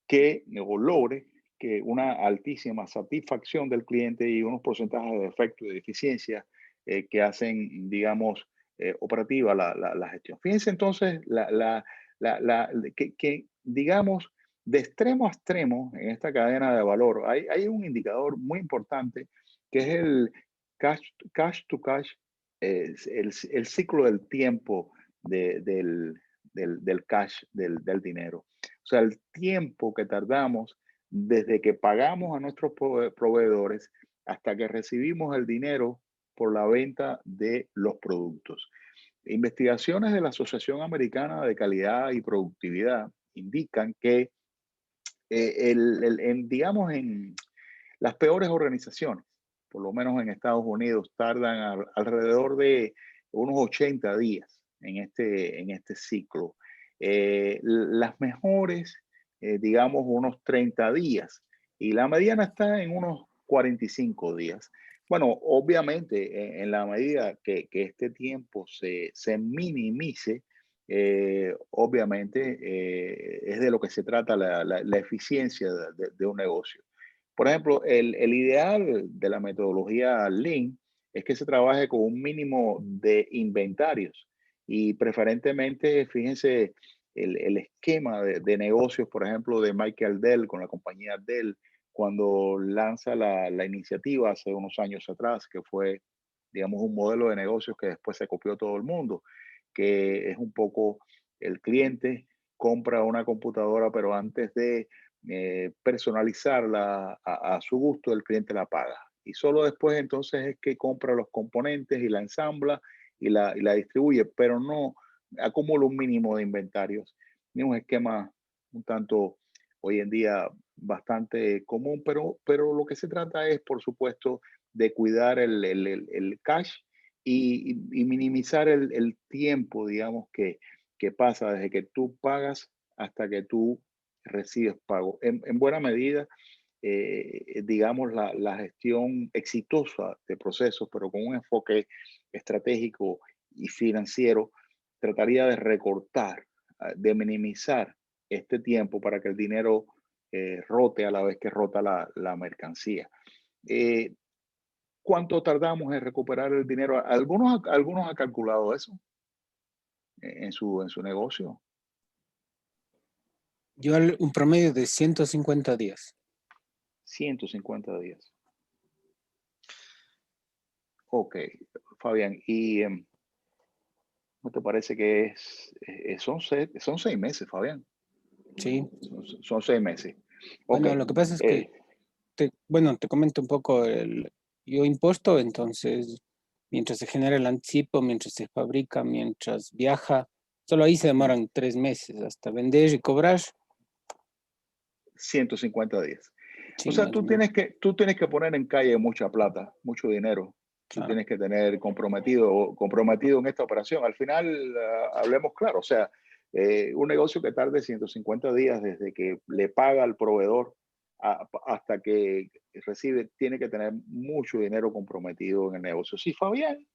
que o logre que una altísima satisfacción del cliente y unos porcentajes de defecto y de eficiencia que hacen, digamos, operativa la gestión. Fíjense entonces que, digamos, de extremo a extremo, en esta cadena de valor, hay un indicador muy importante que es el cash to cash, el ciclo del tiempo del cash, del dinero. O sea, el tiempo que tardamos desde que pagamos a nuestros proveedores hasta que recibimos el dinero por la venta de los productos. Investigaciones de la Asociación Americana de Calidad y Productividad indican que digamos, en las peores organizaciones, por lo menos en Estados Unidos, tardan alrededor de unos 80 días en este ciclo. Las mejores, digamos, unos 30 días. Y la mediana está en unos 45 días. Bueno, obviamente, en la medida que este tiempo se minimice, obviamente, es de lo que se trata la eficiencia de un negocio. Por ejemplo, el ideal de la metodología Lean es que se trabaje con un mínimo de inventarios y preferentemente, fíjense, el esquema de negocios, por ejemplo, de Michael Dell con la compañía Dell, cuando lanza la iniciativa hace unos años atrás, que fue, digamos, un modelo de negocios que después se copió todo el mundo, que es un poco el cliente compra una computadora, pero antes de personalizarla a su gusto, el cliente la paga. Y solo después entonces es que compra los componentes y la ensambla y la distribuye, pero no acumula un mínimo de inventarios. Ni un esquema un tanto hoy en día bastante común, pero lo que se trata es, por supuesto, de cuidar el cash y minimizar el tiempo, digamos, que pasa desde que tú pagas hasta que tú recibes pago. En buena medida, digamos, la gestión exitosa de procesos, pero con un enfoque estratégico y financiero, trataría de recortar, de minimizar este tiempo para que el dinero rote a la vez que rota la mercancía. Eh, ¿Cuánto tardamos en recuperar el dinero? Algunos han calculado eso en su negocio. Yo un promedio de 150 días. 150 días. Ok, Fabián, ¿y no te parece que son 6 meses, Fabián? Sí. Son 6 meses. Bueno, Ok, lo que pasa es que, te comento un poco, yo impuesto, entonces, mientras se genera el anticipo, mientras se fabrica, mientras viaja, solo ahí se demoran 3 meses hasta vender y cobrar. 150 días. Sí, O sea, más o menos. tú tienes que poner en calle mucha plata, mucho dinero. Tú Claro. tienes que tener comprometido en esta operación. Al final, hablemos claro, o sea, un negocio que tarde 150 días desde que le paga al proveedor hasta que recibe, tiene que tener mucho dinero comprometido en el negocio. Si Fabián,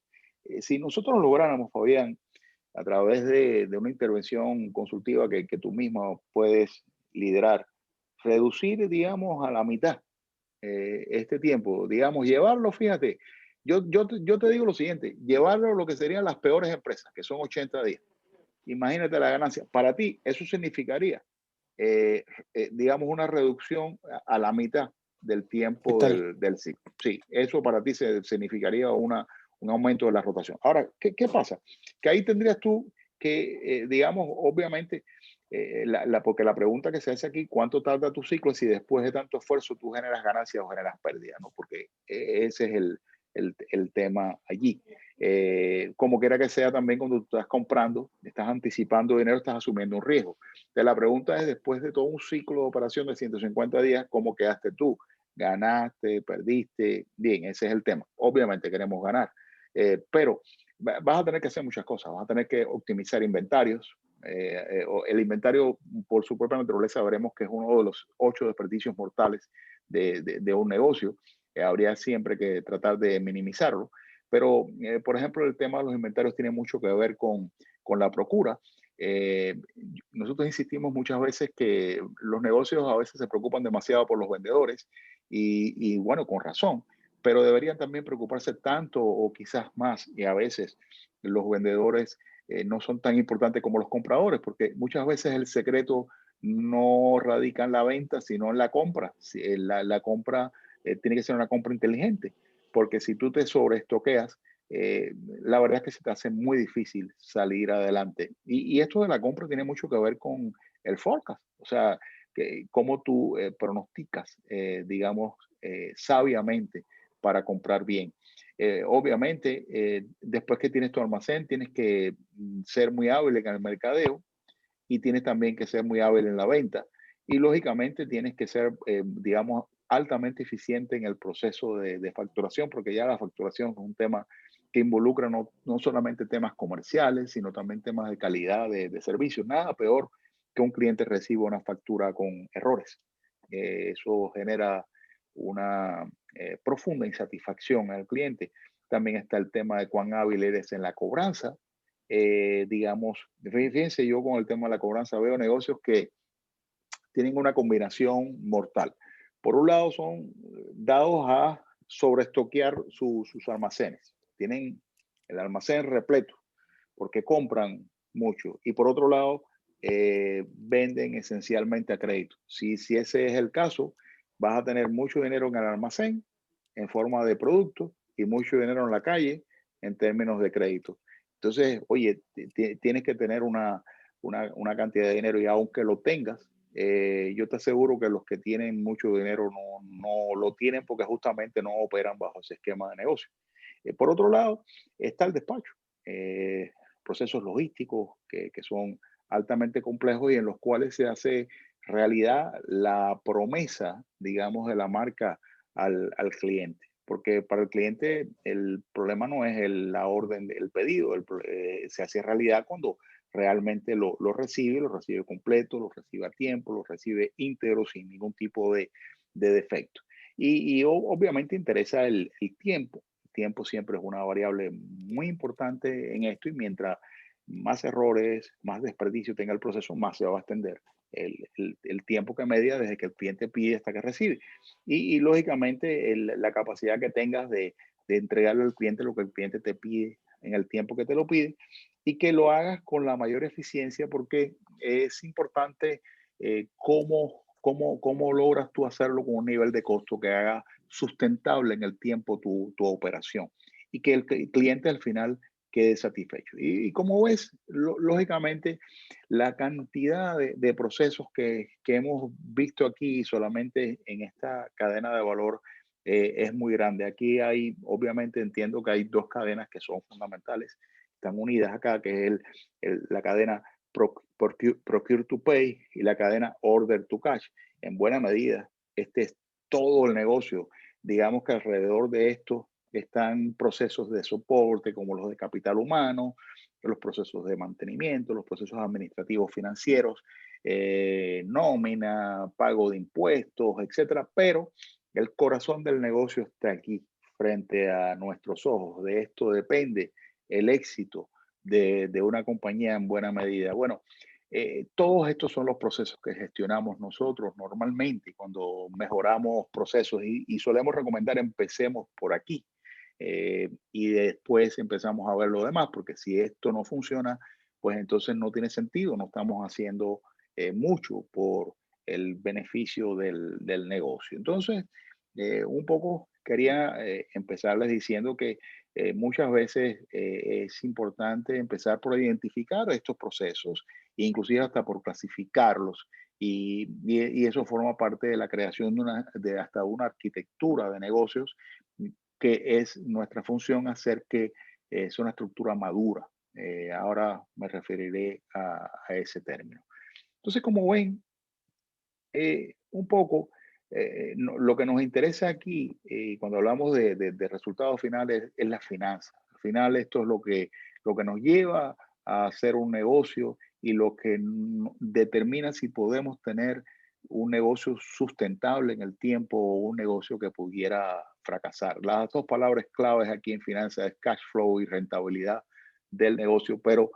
si nosotros lográramos, Fabián, a través de una intervención consultiva que tú mismo puedes liderar, reducir, digamos, a la mitad este tiempo, digamos, llevarlo, fíjate, yo te digo lo siguiente, llevarlo a lo que serían las peores empresas, que son 80 días. Imagínate la ganancia. Para ti, eso significaría, digamos, una reducción a la mitad del ¿Qué tiempo tal? del ciclo. Sí, eso para ti significaría un aumento de la rotación. Ahora, ¿qué pasa? Que ahí tendrías tú que, digamos, obviamente, porque la pregunta que se hace aquí, ¿cuánto tarda tu ciclo si después de tanto esfuerzo tú generas ganancias o generas pérdidas? ¿No? Porque ese es el tema allí. Como quiera que sea, también cuando tú estás comprando, estás anticipando dinero, estás asumiendo un riesgo. Entonces, la pregunta es, después de todo un ciclo de operación de 150 días, ¿cómo quedaste tú? ¿Ganaste? ¿Perdiste? Bien, ese es el tema. Obviamente queremos ganar, pero vas a tener que hacer muchas cosas. Vas a tener que optimizar inventarios. El inventario, por su propia naturaleza, veremos que es uno de los 8 desperdicios mortales de un negocio. Habría siempre que tratar de minimizarlo. Pero, por ejemplo, el tema de los inventarios tiene mucho que ver con la procura. Nosotros insistimos muchas veces que los negocios a veces se preocupan demasiado por los vendedores y bueno, con razón, pero deberían también preocuparse tanto o quizás más, y a veces los vendedores no son tan importantes como los compradores, porque muchas veces el secreto no radica en la venta, sino en la compra. La compra tiene que ser una compra inteligente, porque si tú te sobreestoqueas, la verdad es que se te hace muy difícil salir adelante. Y esto de la compra tiene mucho que ver con el forecast, o sea, cómo tú pronosticas, digamos, sabiamente para comprar bien. Obviamente, después que tienes tu almacén, tienes que ser muy hábil en el mercadeo y tienes también que ser muy hábil en la venta. Y lógicamente tienes que ser, digamos, altamente eficiente en el proceso de facturación, porque ya la facturación es un tema que involucra no solamente temas comerciales, sino también temas de calidad de servicios. Nada peor que un cliente reciba una factura con errores. Eso genera una profunda insatisfacción al cliente. También está el tema de cuán hábil eres en la cobranza. Digamos, fíjense, yo con el tema de la cobranza veo negocios que tienen una combinación mortal. Por un lado, son dados a sobreestoquear sus almacenes. Tienen el almacén repleto porque compran mucho. Y por otro lado, venden esencialmente a crédito. Si ese es el caso, vas a tener mucho dinero en el almacén en forma de producto y mucho dinero en la calle en términos de crédito. Entonces, oye, tienes que tener una cantidad de dinero y aunque lo tengas, yo te aseguro que los que tienen mucho dinero no lo tienen porque justamente no operan bajo ese esquema de negocio. Por otro lado, está el despacho. Procesos logísticos que son altamente complejos y en los cuales se hace realidad la promesa, digamos, de la marca al cliente. Porque para el cliente el problema no es la orden del pedido, se hace realidad cuando realmente lo recibe completo, lo recibe a tiempo, lo recibe íntegro sin ningún tipo de defecto. Y obviamente interesa el tiempo. El tiempo siempre es una variable muy importante en esto y mientras más errores, más desperdicio tenga el proceso, más se va a extender el tiempo que media desde que el cliente pide hasta que recibe. Y lógicamente la capacidad que tengas de entregarle al cliente lo que el cliente te pide en el tiempo que te lo pide y que lo hagas con la mayor eficiencia porque es importante cómo logras tú hacerlo con un nivel de costo que haga sustentable en el tiempo tu operación y que el cliente al final quede satisfecho. Y como ves, lógicamente, la cantidad de procesos que hemos visto aquí solamente en esta cadena de valor es muy grande. Aquí hay, obviamente entiendo que hay dos cadenas que son fundamentales, están unidas acá, que es la cadena Procure to Pay y la cadena Order to Cash. En buena medida, este es todo el negocio. Digamos que alrededor de esto están procesos de soporte como los de capital humano, los procesos de mantenimiento, los procesos administrativos financieros, nómina, pago de impuestos, etcétera. Pero el corazón del negocio está aquí, frente a nuestros ojos. De esto depende el éxito de una compañía en buena medida. Bueno, todos estos son los procesos que gestionamos nosotros normalmente cuando mejoramos procesos y solemos recomendar empecemos por aquí. Y después empezamos a ver lo demás, porque si esto no funciona, pues entonces no tiene sentido, no estamos haciendo mucho por el beneficio del negocio. Entonces, un poco quería empezarles diciendo que muchas veces es importante empezar por identificar estos procesos, inclusive hasta por clasificarlos, y eso forma parte de la creación de hasta una arquitectura de negocios que es nuestra función hacer que sea una estructura madura. Ahora me referiré a ese término. Entonces, como ven, un poco lo que nos interesa aquí cuando hablamos de resultados finales es la finanza. Al final esto es lo que nos lleva a hacer un negocio y lo que determina si podemos tener un negocio sustentable en el tiempo o un negocio que pudiera fracasar. Las dos palabras claves aquí en finanzas es cash flow y rentabilidad del negocio, pero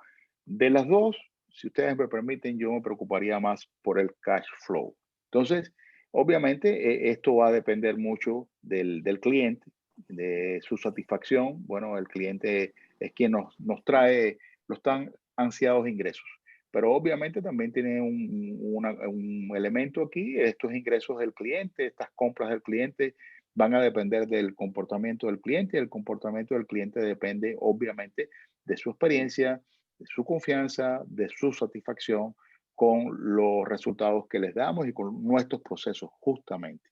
de las dos, si ustedes me permiten, yo me preocuparía más por el cash flow. Entonces, obviamente, esto va a depender mucho del cliente, de su satisfacción. Bueno, el cliente es quien nos trae los tan ansiados ingresos. pero obviamente también tiene un elemento aquí, estos ingresos del cliente, estas compras del cliente van a depender del comportamiento del cliente, y el comportamiento del cliente depende obviamente de su experiencia, de su confianza, de su satisfacción con los resultados que les damos y con nuestros procesos justamente.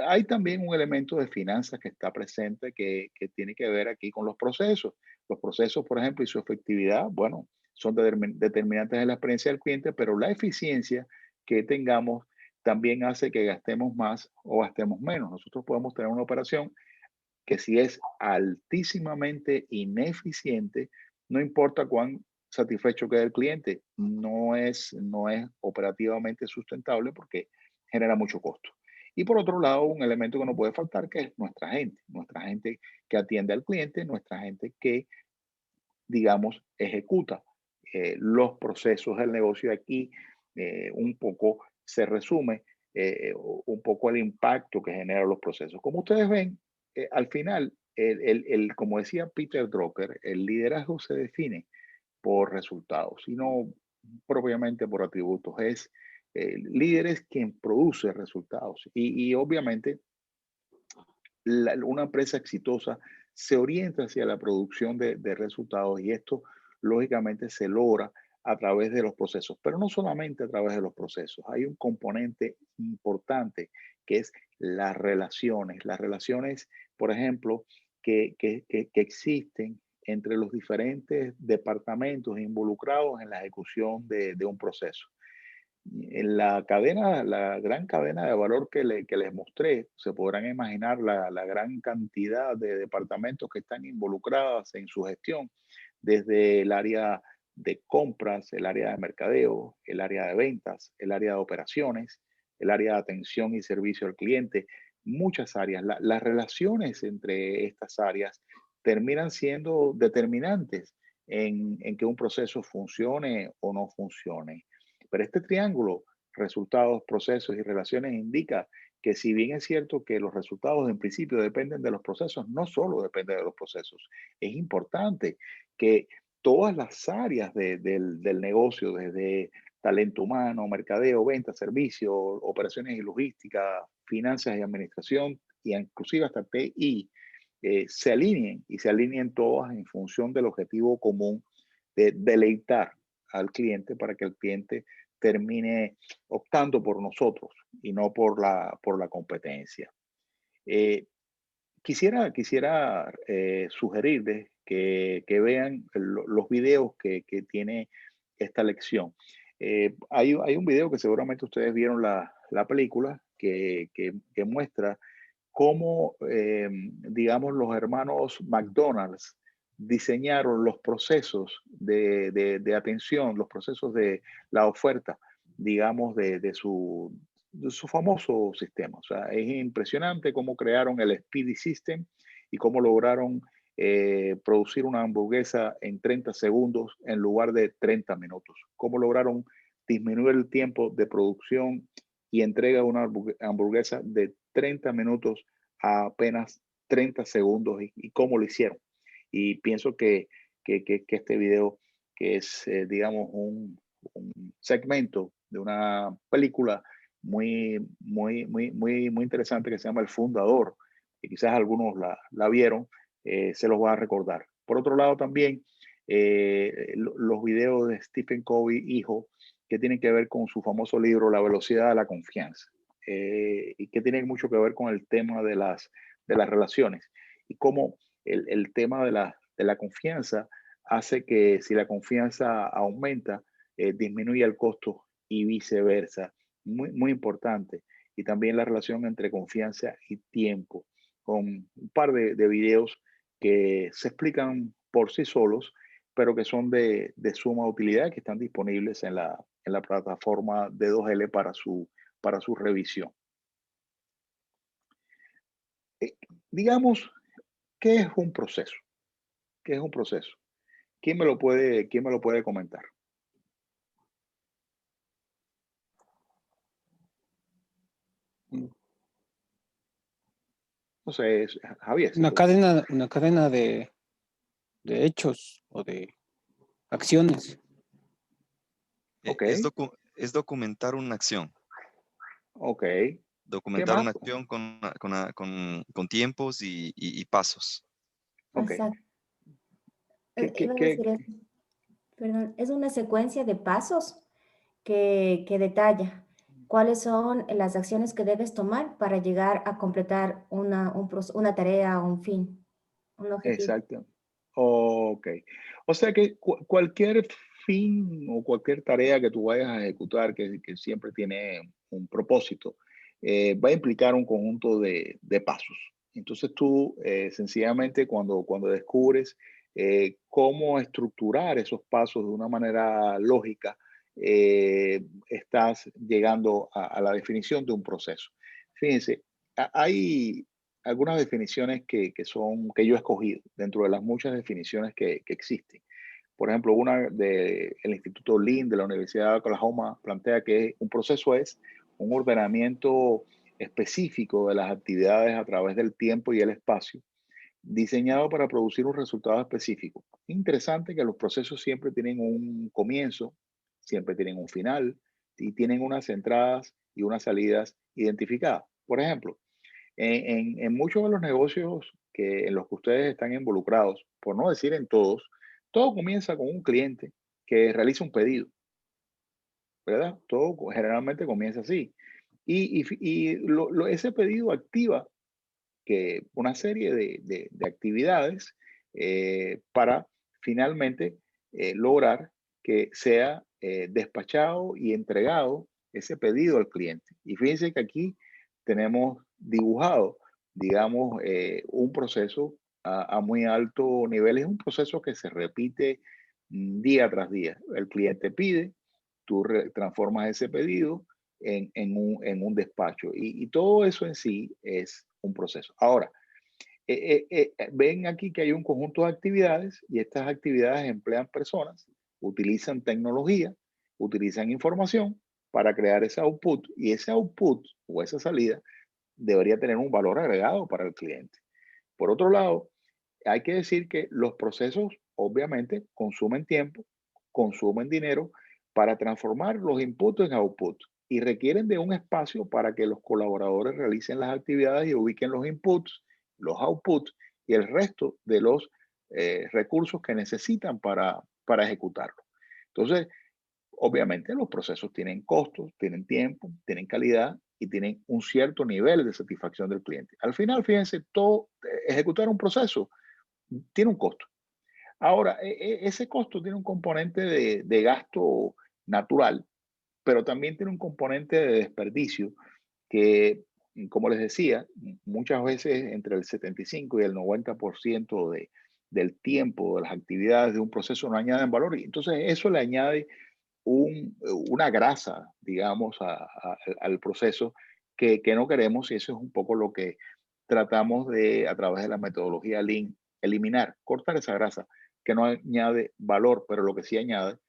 Hay también un elemento de finanzas que está presente que tiene que ver aquí con los procesos. Los procesos, por ejemplo, y su efectividad, bueno, son determinantes de la experiencia del cliente, pero la eficiencia que tengamos también hace que gastemos más o gastemos menos. Nosotros podemos tener una operación que si es altísimamente ineficiente, no importa cuán satisfecho quede el cliente, no es operativamente sustentable porque genera mucho costo. Y por otro lado, un elemento que no puede faltar, que es nuestra gente que atiende al cliente, nuestra gente que, digamos, ejecuta los procesos del negocio. Aquí un poco se resume un poco el impacto que generan los procesos. Como ustedes ven, al final, como decía Peter Drucker, el liderazgo se define por resultados y no propiamente por atributos. El líder es quien produce resultados y obviamente una empresa exitosa se orienta hacia la producción de resultados y esto lógicamente se logra a través de los procesos, pero no solamente a través de los procesos. Hay un componente importante que es las relaciones, por ejemplo, que existen entre los diferentes departamentos involucrados en la ejecución de un proceso. En la cadena, la gran cadena de valor que les mostré, se podrán imaginar la gran cantidad de departamentos que están involucrados en su gestión, desde el área de compras, el área de mercadeo, el área de ventas, el área de operaciones, el área de atención y servicio al cliente, muchas áreas. Las relaciones entre estas áreas terminan siendo determinantes en que un proceso funcione o no funcione. Pero este triángulo, resultados, procesos y relaciones, indica que si bien es cierto que los resultados en principio dependen de los procesos, no solo depende de los procesos. Es importante que todas las áreas del negocio, desde talento humano, mercadeo, venta, servicio, operaciones y logística, finanzas y administración, y inclusive hasta TI, se alineen todas en función del objetivo común de deleitar al cliente para que el cliente termine optando por nosotros y no por la competencia. Quisiera sugerirles que vean los videos que tiene esta lección. Hay un video que seguramente ustedes vieron la película que muestra cómo, digamos, los hermanos McDonald's diseñaron los procesos de atención, los procesos de la oferta, digamos, de su famoso sistema. O sea, es impresionante cómo crearon el Speedy System y cómo lograron producir una hamburguesa en 30 segundos en lugar de 30 minutos. Cómo lograron disminuir el tiempo de producción y entrega de una hamburguesa de 30 minutos a apenas 30 segundos y cómo lo hicieron. Y pienso que este video, que es, digamos, un segmento de una película muy interesante que se llama El Fundador, y quizás algunos la vieron, se los va a recordar. Por otro lado también, los videos de Stephen Covey, hijo, que tienen que ver con su famoso libro La velocidad de la confianza, y que tiene mucho que ver con el tema de las relaciones y cómo el tema de la confianza hace que si la confianza aumenta, disminuye el costo y viceversa. Muy importante. Y también la relación entre confianza y tiempo, con un par de videos que se explican por sí solos, pero que son de suma utilidad, que están disponibles en la plataforma de 2L para su revisión. Digamos, ¿qué es un proceso? ¿Qué es un proceso? ¿Quién me lo puede comentar? No sé, Javier. Una cadena de hechos o de acciones. Ok, Es documentar una acción. ok. ¿Qué Documentar más? una acción con tiempos y pasos. Ok. Exacto. ¿Qué, qué, Iba a qué, decir eso. Perdón, es una secuencia de pasos que detalla cuáles son las acciones que debes tomar para llegar a completar una tarea o un fin, un objetivo. Exacto. Ok. O sea que cualquier fin o cualquier tarea que tú vayas a ejecutar que siempre tiene un propósito, va a implicar un conjunto de pasos. Entonces tú sencillamente cuando descubres cómo estructurar esos pasos de una manera lógica, estás llegando a la definición de un proceso. Fíjense, hay algunas definiciones que yo he escogido dentro de las muchas definiciones que existen. Por ejemplo, una del Instituto Lynn de la Universidad de Oklahoma plantea que un proceso es un ordenamiento específico de las actividades a través del tiempo y el espacio, diseñado para producir un resultado específico. Interesante que los procesos siempre tienen un comienzo, siempre tienen un final y tienen unas entradas y unas salidas identificadas. Por ejemplo, en muchos de los negocios en los que ustedes están involucrados, por no decir en todos, todo comienza con un cliente que realiza un pedido, ¿verdad? Todo generalmente comienza así. Ese pedido activa que una serie de actividades para finalmente lograr que sea despachado y entregado ese pedido al cliente. Y fíjense que aquí tenemos dibujado, digamos, un proceso a muy alto nivel. Es un proceso que se repite día tras día. El cliente pide, tú transformas ese pedido en un despacho y todo eso en sí es un proceso. Ahora, ven aquí que hay un conjunto de actividades y estas actividades emplean personas, utilizan tecnología, utilizan información para crear ese output y ese output o esa salida debería tener un valor agregado para el cliente. Por otro lado, hay que decir que los procesos obviamente consumen tiempo, consumen dinero para transformar los inputs en output y requieren de un espacio para que los colaboradores realicen las actividades y ubiquen los inputs, los outputs y el resto de los recursos que necesitan para ejecutarlo. Entonces, obviamente los procesos tienen costos, tienen tiempo, tienen calidad y tienen un cierto nivel de satisfacción del cliente. Al final, fíjense, todo, ejecutar un proceso tiene un costo. Ahora, ese costo tiene un componente de gasto natural, pero también tiene un componente de desperdicio que, como les decía, muchas veces entre el 75 y el 90% del tiempo de las actividades de un proceso no añaden valor y entonces eso le añade una grasa, digamos, al proceso que no queremos y eso es un poco lo que tratamos de, a través de la metodología Lean, eliminar, cortar esa grasa que no añade valor, pero lo que sí añade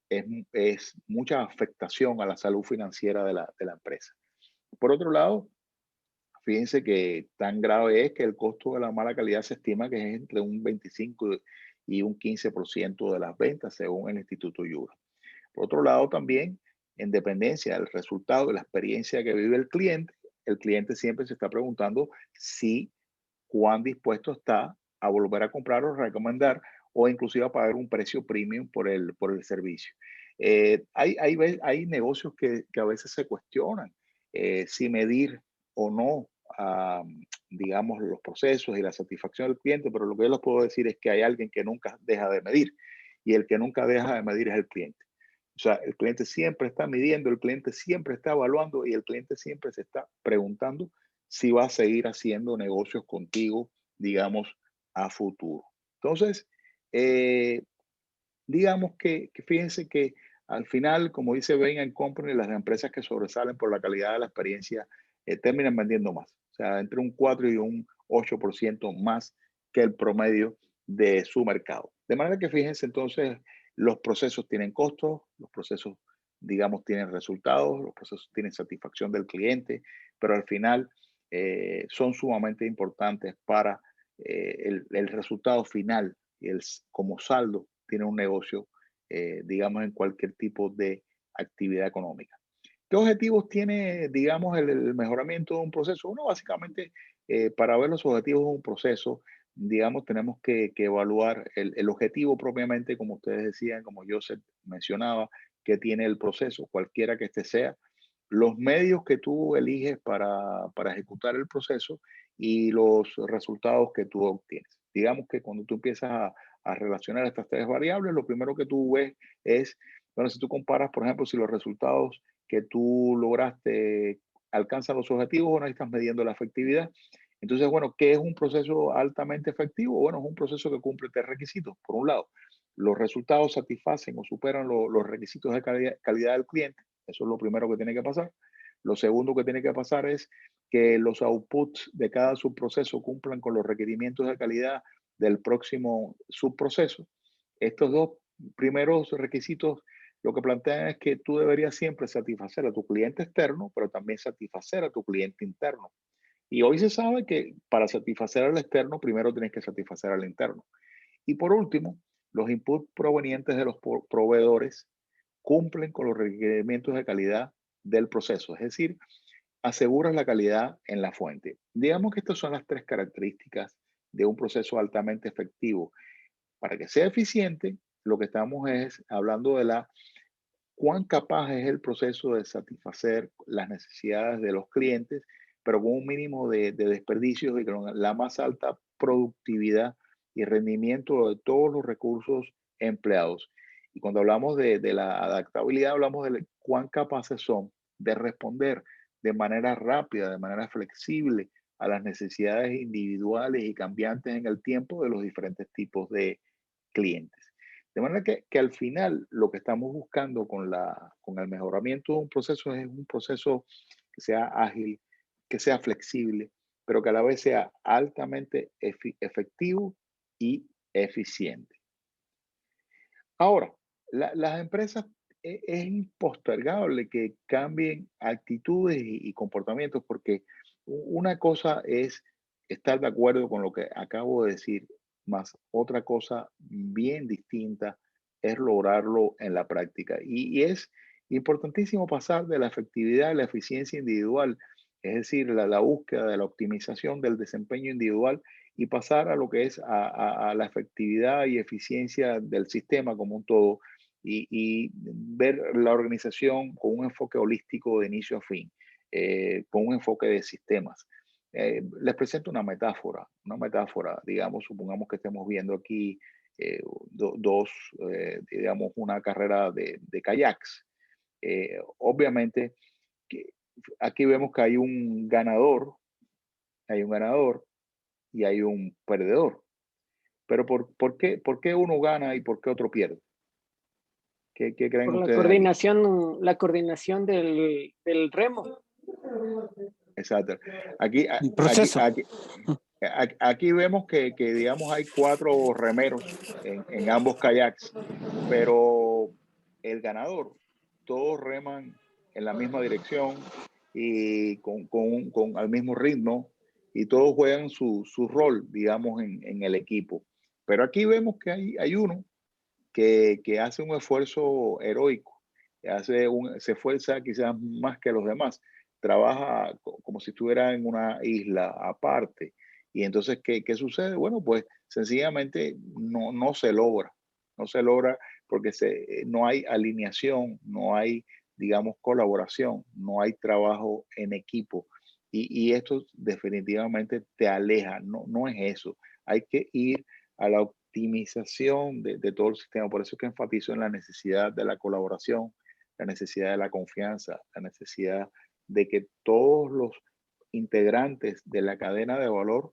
es mucha afectación a la salud financiera de la empresa. Por otro lado, fíjense que tan grave es que el costo de la mala calidad se estima que es entre un 25 y un 15% de las ventas, según el Instituto Yura. Por otro lado, también, en dependencia del resultado de la experiencia que vive el cliente siempre se está preguntando si cuán dispuesto está a volver a comprar o recomendar o inclusive a pagar un precio premium por el servicio. Hay negocios que a veces se cuestionan si medir o no, digamos, los procesos y la satisfacción del cliente, pero lo que yo les puedo decir es que hay alguien que nunca deja de medir y el que nunca deja de medir es el cliente. O sea, el cliente siempre está midiendo, el cliente siempre está evaluando y el cliente siempre se está preguntando si va a seguir haciendo negocios contigo, digamos, a futuro. Entonces, eh, digamos que fíjense que al final, como dice Bain & Company, las empresas que sobresalen por la calidad de la experiencia terminan vendiendo más. O sea, entre un 4 y un 8% más que el promedio de su mercado. De manera que fíjense entonces, los procesos tienen costos, los procesos, digamos, tienen resultados, los procesos tienen satisfacción del cliente, pero al final son sumamente importantes para el resultado final y como saldo tiene un negocio, digamos, en cualquier tipo de actividad económica. ¿Qué objetivos tiene, digamos, el mejoramiento de un proceso? Uno, básicamente, para ver los objetivos de un proceso, digamos, tenemos que evaluar el objetivo propiamente, como ustedes decían, como Joseph mencionaba, que tiene el proceso, cualquiera que este sea, los medios que tú eliges para ejecutar el proceso y los resultados que tú obtienes. Digamos que cuando tú empiezas a relacionar estas tres variables, lo primero que tú ves es, bueno, si tú comparas, por ejemplo, si los resultados que tú lograste alcanzan los objetivos o no estás midiendo la efectividad. Entonces, bueno, ¿qué es un proceso altamente efectivo? Bueno, es un proceso que cumple tres requisitos. Por un lado, los resultados satisfacen o superan los requisitos de calidad del cliente. Eso es lo primero que tiene que pasar. Lo segundo que tiene que pasar es que los outputs de cada subproceso cumplan con los requerimientos de calidad del próximo subproceso. Estos dos primeros requisitos lo que plantean es que tú deberías siempre satisfacer a tu cliente externo, pero también satisfacer a tu cliente interno. Y hoy se sabe que para satisfacer al externo, primero tienes que satisfacer al interno. Y por último, los inputs provenientes de los proveedores cumplen con los requerimientos de calidad del proceso, es decir, aseguras la calidad en la fuente. Digamos que estas son las tres características de un proceso altamente efectivo. Para que sea eficiente, lo que estamos es hablando de cuán capaz es el proceso de satisfacer las necesidades de los clientes, pero con un mínimo de desperdicios y con la más alta productividad y rendimiento de todos los recursos empleados. Y cuando hablamos de la adaptabilidad, hablamos de cuán capaces son de responder de manera rápida, de manera flexible a las necesidades individuales y cambiantes en el tiempo de los diferentes tipos de clientes. De manera que al final lo que estamos buscando con el mejoramiento de un proceso es un proceso que sea ágil, que sea flexible, pero que a la vez sea altamente efectivo y eficiente. Ahora, las empresas es impostergable que cambien actitudes y comportamientos porque una cosa es estar de acuerdo con lo que acabo de decir, más otra cosa bien distinta es lograrlo en la práctica. Y es importantísimo pasar de la efectividad a la eficiencia individual, es decir, la búsqueda de la optimización del desempeño individual y pasar a lo que es a la efectividad y eficiencia del sistema como un todo y ver la organización con un enfoque holístico de inicio a fin, con un enfoque de sistemas. Les presento una metáfora, digamos, supongamos que estemos viendo aquí digamos, una carrera de kayaks. Obviamente, que aquí vemos que hay un ganador y hay un perdedor. Pero ¿por qué uno gana y por qué otro pierde? ¿Qué creen Por ustedes aquí? la coordinación del remo. Exacto. Aquí, Un proceso. aquí vemos que, digamos, hay 4 remeros en ambos kayaks, pero el ganador, todos reman en la misma dirección y con al mismo ritmo y todos juegan su rol, digamos, en el equipo. Pero aquí vemos que hay uno que hace un esfuerzo heroico, se esfuerza quizás más que los demás, trabaja como si estuviera en una isla aparte. Y entonces, ¿qué sucede? Bueno, pues sencillamente no se logra, no se logra porque no hay alineación, no hay, digamos, colaboración, no hay trabajo en equipo. Y esto definitivamente te aleja, no es eso. Hay que ir a la optimización de todo el sistema. Por eso es que enfatizo en la necesidad de la colaboración, la necesidad de la confianza, la necesidad de que todos los integrantes de la cadena de valor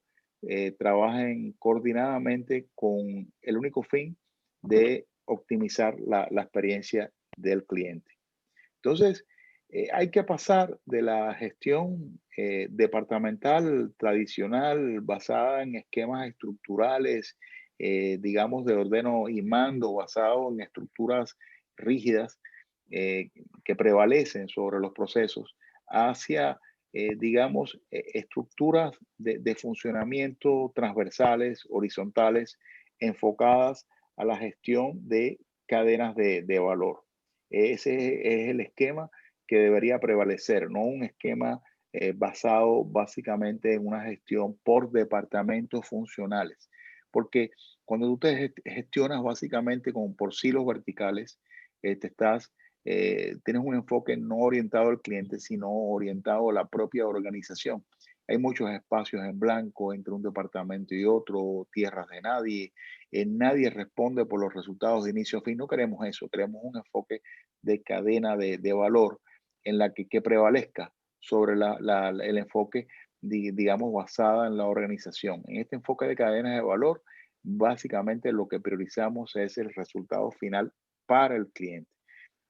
trabajen coordinadamente con el único fin de optimizar la experiencia del cliente. Entonces, hay que pasar de la gestión departamental tradicional basada en esquemas estructurales, digamos, de ordeno y mando, basado en estructuras rígidas que prevalecen sobre los procesos, hacia, digamos, estructuras de funcionamiento transversales, horizontales, enfocadas a la gestión de cadenas de valor. Ese es el esquema que debería prevalecer, no un esquema basado básicamente en una gestión por departamentos funcionales. Porque cuando tú te gestionas básicamente por silos verticales, tienes un enfoque no orientado al cliente, sino orientado a la propia organización. Hay muchos espacios en blanco entre un departamento y otro, tierras de nadie. Nadie responde por los resultados de inicio a fin. No queremos eso, queremos un enfoque de cadena de valor en la que prevalezca sobre el enfoque, digamos, basada en la organización. En este enfoque de cadena de valor, básicamente lo que priorizamos es el resultado final para el cliente.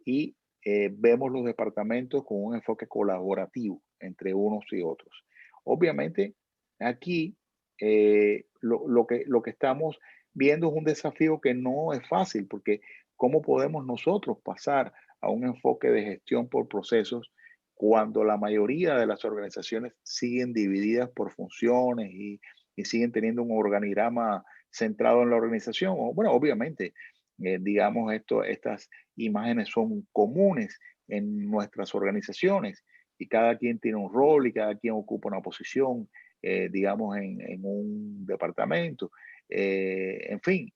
Y vemos los departamentos con un enfoque colaborativo entre unos y otros. Obviamente, aquí lo que estamos viendo es un desafío que no es fácil, porque ¿cómo podemos nosotros pasar a un enfoque de gestión por procesos cuando la mayoría de las organizaciones siguen divididas por funciones y siguen teniendo un organigrama centrado en la organización? O, bueno, obviamente, digamos, estas imágenes son comunes en nuestras organizaciones y cada quien tiene un rol y cada quien ocupa una posición, digamos, en un departamento. En fin,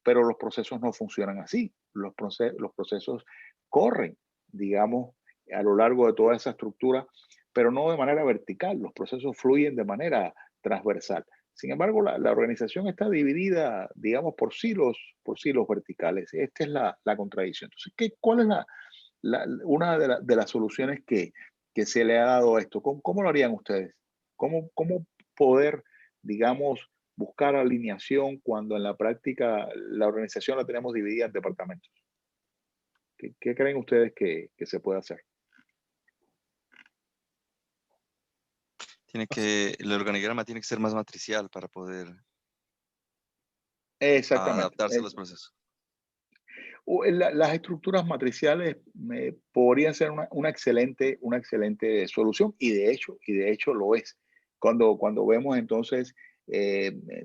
pero los procesos no funcionan así. Los procesos corren, digamos, a lo largo de toda esa estructura, pero no de manera vertical. Los procesos fluyen de manera transversal. Sin embargo, la organización está dividida, digamos, por silos verticales. Esta es la contradicción. Entonces, ¿cuál es una de las soluciones que se le ha dado a esto? ¿Cómo lo harían ustedes? ¿Cómo poder, digamos, buscar alineación cuando en la práctica la organización la tenemos dividida en departamentos? ¿Qué creen ustedes que se puede hacer? El organigrama tiene que ser más matricial para poder Exactamente. adaptarse a los procesos. Las estructuras matriciales podrían ser una excelente solución y de hecho lo es. Cuando vemos entonces,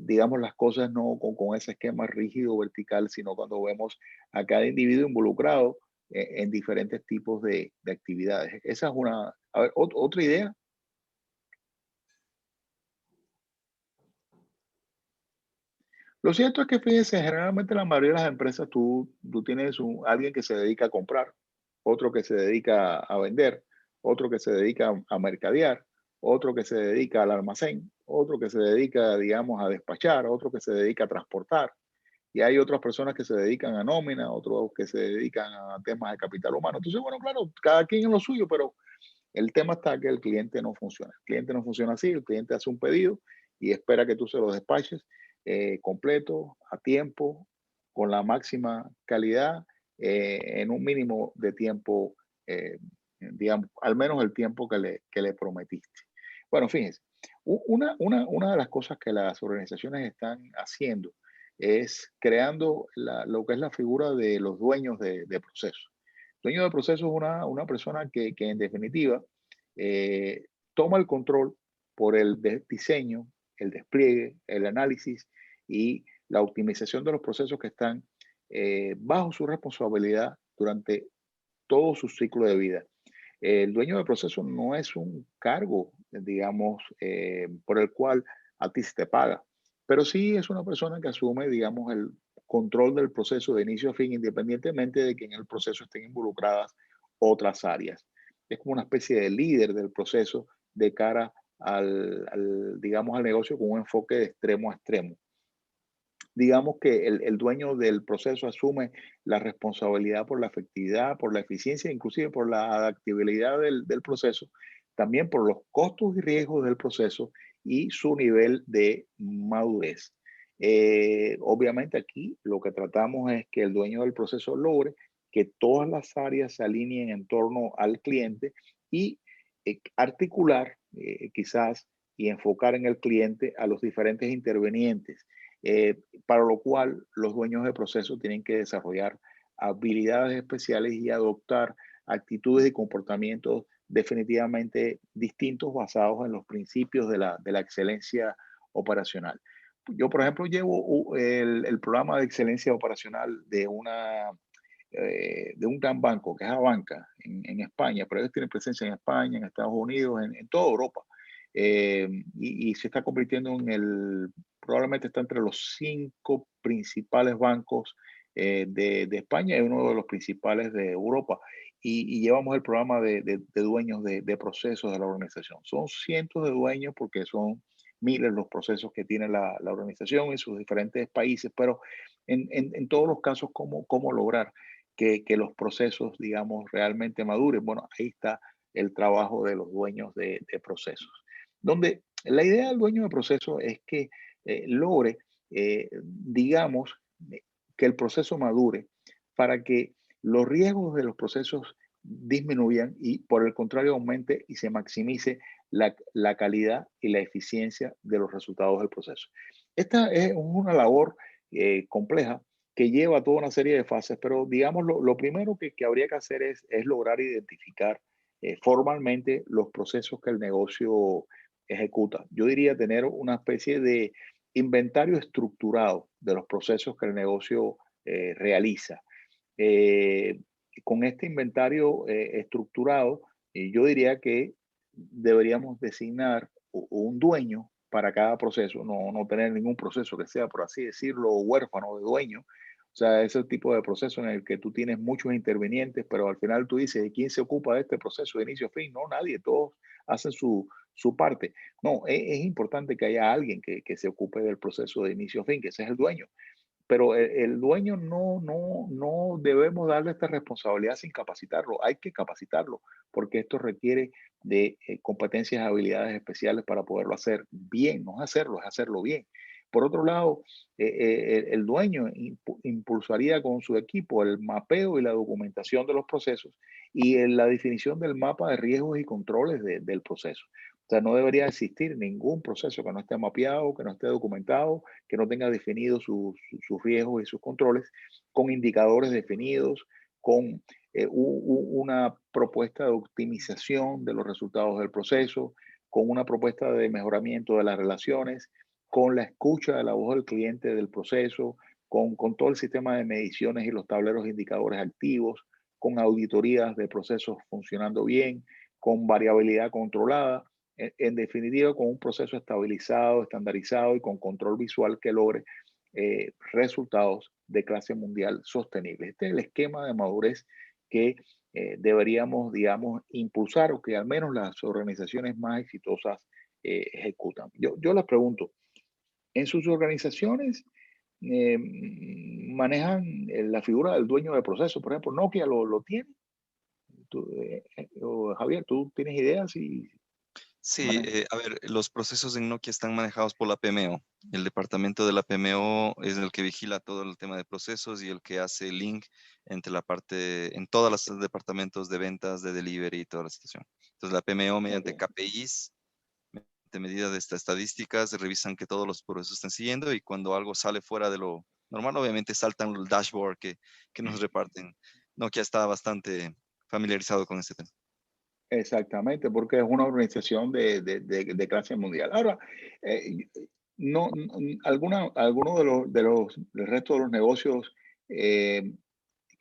digamos, las cosas no con ese esquema rígido vertical, sino cuando vemos a cada individuo involucrado en diferentes tipos de actividades. Esa es una. A ver, otra idea. Lo cierto es que, fíjense, generalmente la mayoría de las empresas tú tienes alguien que se dedica a comprar, otro que se dedica a vender, otro que se dedica a mercadear, otro que se dedica al almacén, otro que se dedica, digamos, a despachar, otro que se dedica a transportar. Y hay otras personas que se dedican a nómina, otros que se dedican a temas de capital humano. Entonces, bueno, claro, cada quien en lo suyo, pero el tema está que el cliente no funciona. El cliente no funciona así, el cliente hace un pedido y espera que tú se lo despaches completo, a tiempo, con la máxima calidad, en un mínimo de tiempo, digamos, al menos el tiempo que le prometiste. Bueno, fíjense, una de las cosas que las organizaciones están haciendo es creando lo que es la figura de los dueños de procesos. Dueño de proceso es una persona que en definitiva toma el control por el diseño, el despliegue, el análisis y la optimización de los procesos que están bajo su responsabilidad durante todo su ciclo de vida. El dueño del proceso no es un cargo, digamos, por el cual a ti se te paga, pero sí es una persona que asume, digamos, el control del proceso de inicio a fin, independientemente de que en el proceso estén involucradas otras áreas. Es como una especie de líder del proceso de cara digamos, al negocio con un enfoque de extremo a extremo. Digamos que el dueño del proceso asume la responsabilidad por la efectividad, por la eficiencia, inclusive por la adaptabilidad del proceso, también por los costos y riesgos del proceso y su nivel de madurez. Obviamente aquí lo que tratamos es que el dueño del proceso logre que todas las áreas se alineen en torno al cliente y articular quizás y enfocar en el cliente a los diferentes intervenientes, para lo cual los dueños de proceso tienen que desarrollar habilidades especiales y adoptar actitudes y comportamientos definitivamente distintos basados en los principios de la excelencia operacional. Yo, por ejemplo, llevo el programa de excelencia operacional de una de un gran banco, que es Abanca, en España, pero ellos tienen presencia en España, en Estados Unidos, en toda Europa. Y se está convirtiendo probablemente está entre los 5 principales bancos de España y uno de los principales de Europa. Y llevamos el programa de dueños de procesos de la organización. Son cientos de dueños porque son miles los procesos que tiene la organización en sus diferentes países, pero en todos los casos, ¿cómo lograr que los procesos, digamos, realmente maduren? Bueno, ahí está el trabajo de los dueños de procesos. Donde la idea del dueño de proceso es que logre, digamos, que el proceso madure para que los riesgos de los procesos disminuyan y por el contrario aumente y se maximice la calidad y la eficiencia de los resultados del proceso. Esta es una labor compleja que lleva toda una serie de fases, pero digamos lo primero que habría que hacer es lograr identificar formalmente los procesos que el negocio ejecuta. Yo diría tener una especie de inventario estructurado de los procesos que el negocio realiza. Eh, con este inventario estructurado, yo diría que deberíamos designar un dueño para cada proceso, no tener ningún proceso que sea, por así decirlo, huérfano de dueño. O sea, ese tipo de proceso en el que tú tienes muchos intervinientes, pero al final tú dices, ¿quién se ocupa de este proceso de inicio a fin? No, nadie, todos hacen su parte. No, es importante que haya alguien que se ocupe del proceso de inicio a fin, que ese es el dueño. Pero el dueño no debemos darle esta responsabilidad sin capacitarlo. Hay que capacitarlo porque esto requiere de competencias y habilidades especiales para poderlo hacer bien. No es hacerlo bien. Por otro lado, el dueño impulsaría con su equipo el mapeo y la documentación de los procesos y la definición del mapa de riesgos y controles del proceso. O sea, no debería existir ningún proceso que no esté mapeado, que no esté documentado, que no tenga definidos sus riesgos y sus controles, con indicadores definidos, con una propuesta de optimización de los resultados del proceso, con una propuesta de mejoramiento de las relaciones, con la escucha de la voz del cliente del proceso, con todo el sistema de mediciones y los tableros de indicadores activos, con auditorías de procesos funcionando bien, con variabilidad controlada. En definitiva, con un proceso estabilizado, estandarizado y con control visual que logre resultados de clase mundial sostenibles. Este es el esquema de madurez que deberíamos, digamos, impulsar o que al menos las organizaciones más exitosas ejecutan. Yo les pregunto, ¿en sus organizaciones manejan la figura del dueño de proceso? Por ejemplo, Nokia lo tiene. Javier, ¿tú tienes ideas? Sí, a ver, los procesos en Nokia están manejados por la PMO. El departamento de la PMO es el que vigila todo el tema de procesos y el que hace el link entre la parte, en todos los departamentos de ventas, de delivery y toda la situación. Entonces la PMO mediante Okay. KPIs, mediante medidas de estadísticas, revisan que todos los procesos estén siguiendo y cuando algo sale fuera de lo normal, obviamente saltan el dashboard que nos reparten. Nokia está bastante familiarizado con este tema. Exactamente, porque es una organización de clase mundial. Ahora, algunos del resto de los negocios, eh,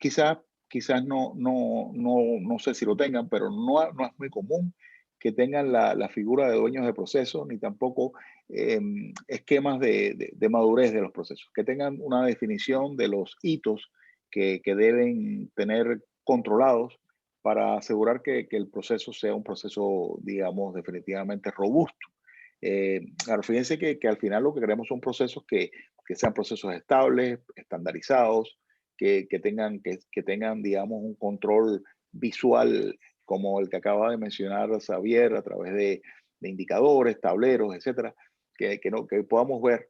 quizás, quizás no sé si lo tengan, pero no es muy común que tengan la figura de dueños de procesos, ni tampoco esquemas de madurez de los procesos, que tengan una definición de los hitos que deben tener controlados para asegurar que el proceso sea un proceso, digamos, definitivamente robusto. Claro, fíjense que al final lo que queremos son procesos que sean procesos estables, estandarizados, que tengan, digamos, un control visual como el que acaba de mencionar Xavier a través de indicadores, tableros, etcétera, que podamos ver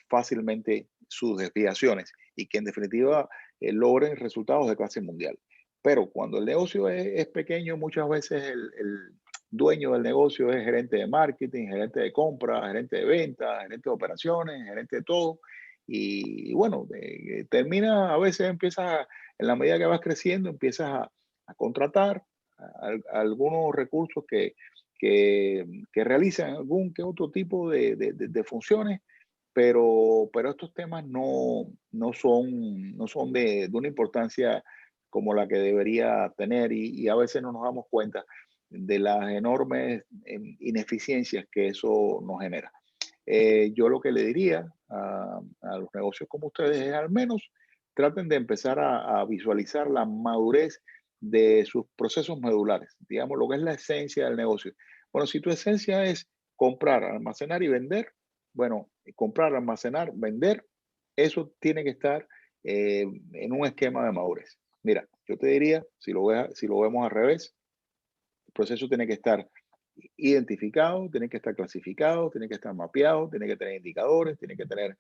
fácilmente sus desviaciones y que en definitiva logren resultados de clase mundial. Pero cuando el negocio es pequeño, muchas veces el dueño del negocio es gerente de marketing, gerente de compra, gerente de ventas, gerente de operaciones, gerente de todo. Y bueno, termina, a veces empiezas, en la medida que vas creciendo, empiezas a contratar algunos recursos que realizan algún que otro tipo de funciones, pero estos temas no son de una importancia como la que debería tener y a veces no nos damos cuenta de las enormes ineficiencias que eso nos genera. Yo lo que le diría a los negocios como ustedes es al menos traten de empezar a visualizar la madurez de sus procesos medulares, digamos, lo que es la esencia del negocio. Bueno, si tu esencia es comprar, almacenar y vender, bueno, comprar, almacenar, vender, eso tiene que estar en un esquema de madurez. Mira, yo te diría, si lo vemos al revés, el proceso tiene que estar identificado, tiene que estar clasificado, tiene que estar mapeado, tiene que tener indicadores, tiene que tener,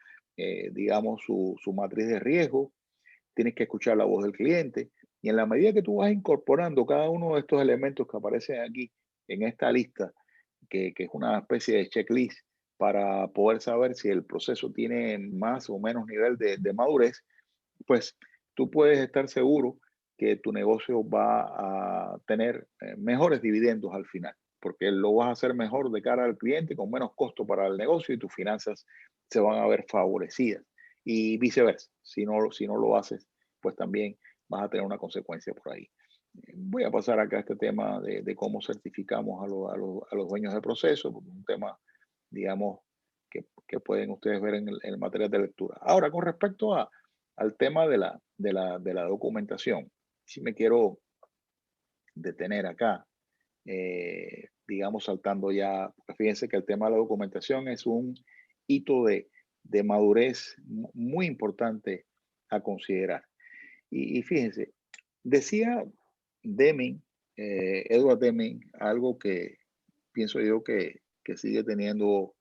digamos, su matriz de riesgo, tienes que escuchar la voz del cliente. Y en la medida que tú vas incorporando cada uno de estos elementos que aparecen aquí en esta lista, que es una especie de checklist para poder saber si el proceso tiene más o menos nivel de madurez, pues tú puedes estar seguro que tu negocio va a tener mejores dividendos al final, porque lo vas a hacer mejor de cara al cliente con menos costo para el negocio y tus finanzas se van a ver favorecidas. Y viceversa, si no lo haces, pues también vas a tener una consecuencia por ahí. Voy a pasar acá a este tema de cómo certificamos a los dueños de proceso, porque es un tema, digamos, que pueden ustedes ver en el material de lectura. Ahora, con respecto al tema de la documentación, si me quiero detener acá, digamos, saltando ya, porque fíjense que el tema de la documentación es un hito de madurez muy importante a considerar. Y fíjense, decía Deming, Edward Deming, algo que pienso yo que sigue teniendo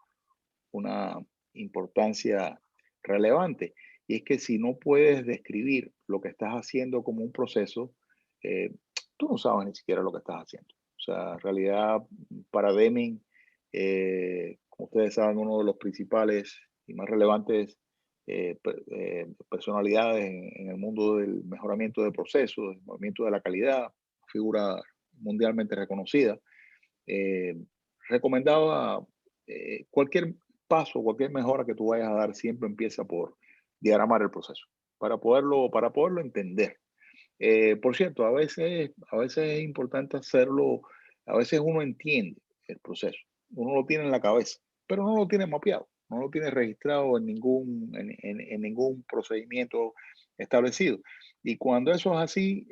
una importancia relevante. Y es que si no puedes describir lo que estás haciendo como un proceso, eh, tú no sabes ni siquiera lo que estás haciendo. O sea, en realidad, para Deming, como ustedes saben, uno de los principales y más relevantes personalidades en el mundo del mejoramiento de procesos, del movimiento de la calidad, figura mundialmente reconocida, eh, recomendaba cualquier paso, cualquier mejora que tú vayas a dar, siempre empieza por diagramar el proceso, para poderlo entender. Por cierto, a veces es importante hacerlo, a veces uno entiende el proceso, uno lo tiene en la cabeza, pero no lo tiene mapeado, no lo tiene registrado en ningún procedimiento establecido. Y cuando eso es así,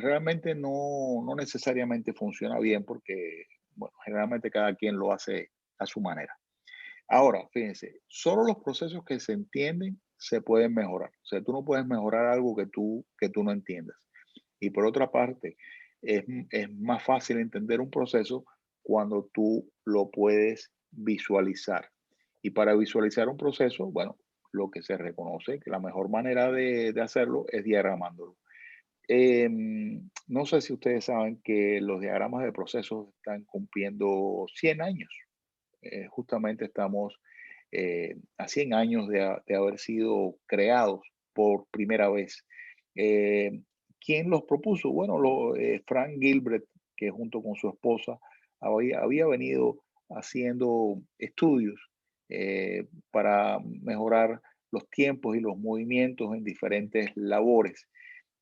realmente no necesariamente funciona bien porque, bueno, generalmente cada quien lo hace a su manera. Ahora, fíjense, solo los procesos que se entienden se pueden mejorar. O sea, tú no puedes mejorar algo que tú no entiendas. Y por otra parte, es más fácil entender un proceso cuando tú lo puedes visualizar. Y para visualizar un proceso, bueno, lo que se reconoce que la mejor manera de hacerlo es diagramándolo. No sé si ustedes saben que los diagramas de procesos están cumpliendo 100 años. Justamente estamos a 100 años de haber sido creados por primera vez. Eh, ¿Quién los propuso? Bueno, Frank Gilbert, que junto con su esposa había venido haciendo estudios para mejorar los tiempos y los movimientos en diferentes labores.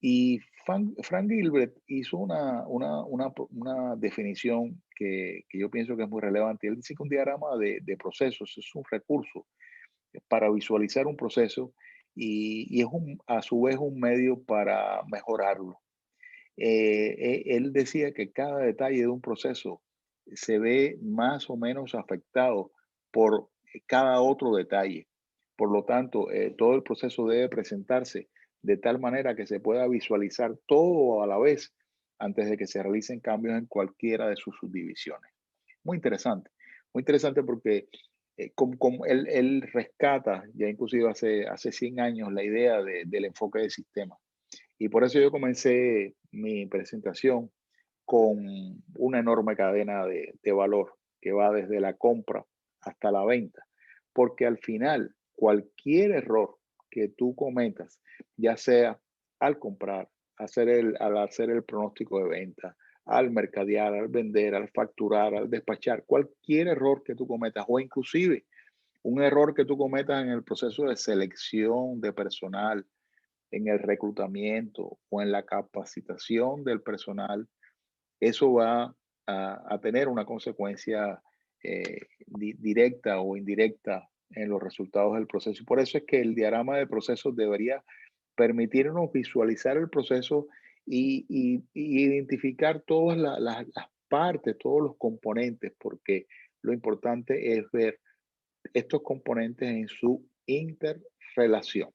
Y Frank Gilbert hizo una definición que yo pienso que es muy relevante. Él dice que un diagrama de procesos es un recurso para visualizar un proceso y es a su vez un medio para mejorarlo. Él decía que cada detalle de un proceso se ve más o menos afectado por cada otro detalle. Por lo tanto, todo el proceso debe presentarse de tal manera que se pueda visualizar todo a la vez antes de que se realicen cambios en cualquiera de sus subdivisiones. Muy interesante porque como él rescata, ya inclusive hace 100 años, la idea del enfoque de sistema. Y por eso yo comencé mi presentación con una enorme cadena de valor que va desde la compra hasta la venta. Porque al final, cualquier error que tú cometas, ya sea al comprar, al hacer el pronóstico de venta, al mercadear, al vender, al facturar, al despachar, cualquier error que tú cometas o inclusive un error que tú cometas en el proceso de selección de personal, en el reclutamiento o en la capacitación del personal, eso va a tener una consecuencia directa o indirecta en los resultados del proceso. Y por eso es que el diagrama de procesos debería permitirnos visualizar el proceso y identificar todas las partes, todos los componentes, porque lo importante es ver estos componentes en su interrelación.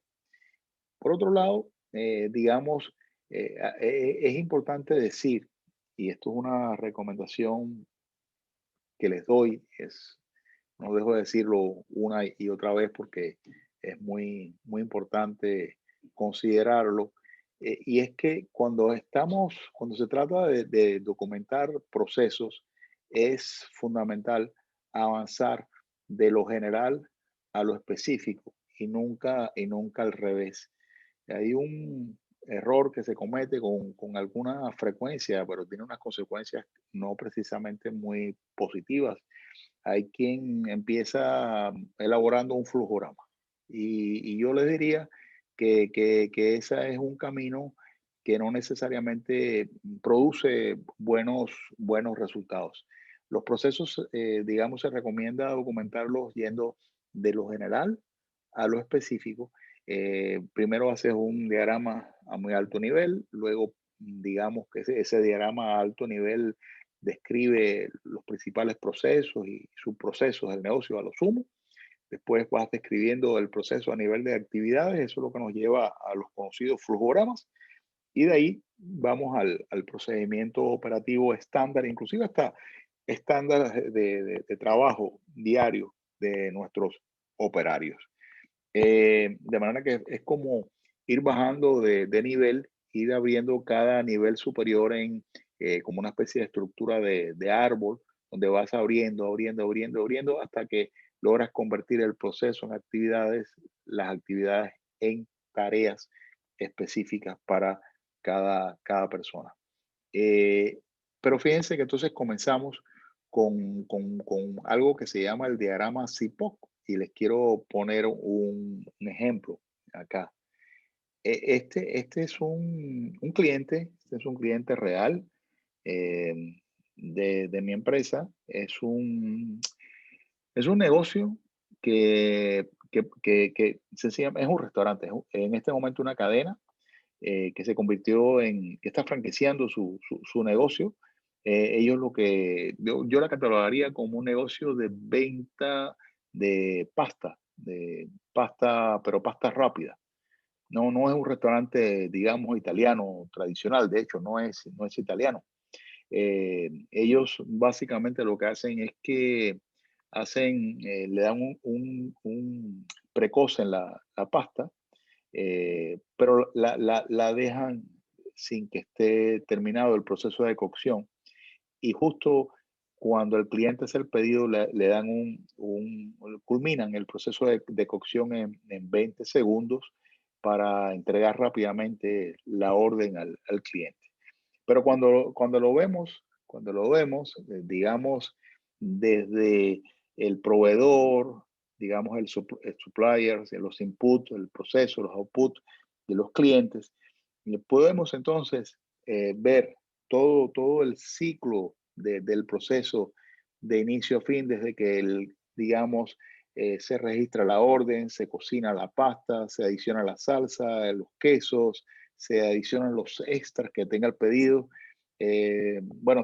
Por otro lado, digamos, es importante decir, y esto es una recomendación que les doy, no dejo de decirlo una y otra vez porque es muy importante considerarlo, y es que cuando se trata de documentar procesos, es fundamental avanzar de lo general a lo específico y nunca al revés. Hay un error que se comete con alguna frecuencia, pero tiene unas consecuencias no precisamente muy positivas. Hay quien empieza elaborando un flujograma y yo les diría que ese es un camino que no necesariamente produce buenos resultados. Los procesos, digamos, se recomienda documentarlos yendo de lo general a lo específico. Primero haces un diagrama a muy alto nivel, luego digamos que ese diagrama a alto nivel describe los principales procesos y subprocesos del negocio a lo sumo. Después vas describiendo el proceso a nivel de actividades, eso es lo que nos lleva a los conocidos flujogramas, y de ahí vamos al procedimiento operativo estándar, inclusive hasta estándar de trabajo diario de nuestros operarios. De manera que es como ir bajando de nivel, ir abriendo cada nivel superior en como una especie de estructura de árbol, donde vas abriendo hasta que logras convertir el proceso en actividades, las actividades en tareas específicas para cada persona. Eh, pero fíjense que entonces comenzamos con algo que se llama el diagrama CIPOC y les quiero poner un ejemplo acá. Este es este es un cliente real eh, de mi empresa. Es un negocio que sencillamente es un restaurante, en este momento una cadena que se convirtió que está franquiciando su negocio. Ellos yo la catalogaría como un negocio de venta de pasta, pero pasta rápida. No es un restaurante, digamos, italiano tradicional, de hecho, no es italiano. Ellos básicamente lo que hacen es que le dan un precocen la pasta, pero la dejan sin que esté terminado el proceso de cocción. Y justo cuando el cliente hace el pedido, le dan culminan el proceso de cocción en 20 segundos para entregar rápidamente la orden al cliente. Pero cuando lo vemos, digamos, desde el proveedor, digamos, el supplier, los inputs, el proceso, los outputs de los clientes, podemos entonces ver todo el ciclo del proceso de inicio a fin, desde que digamos, se registra la orden, se cocina la pasta, se adiciona la salsa, los quesos, se adicionan los extras que tenga el pedido, bueno,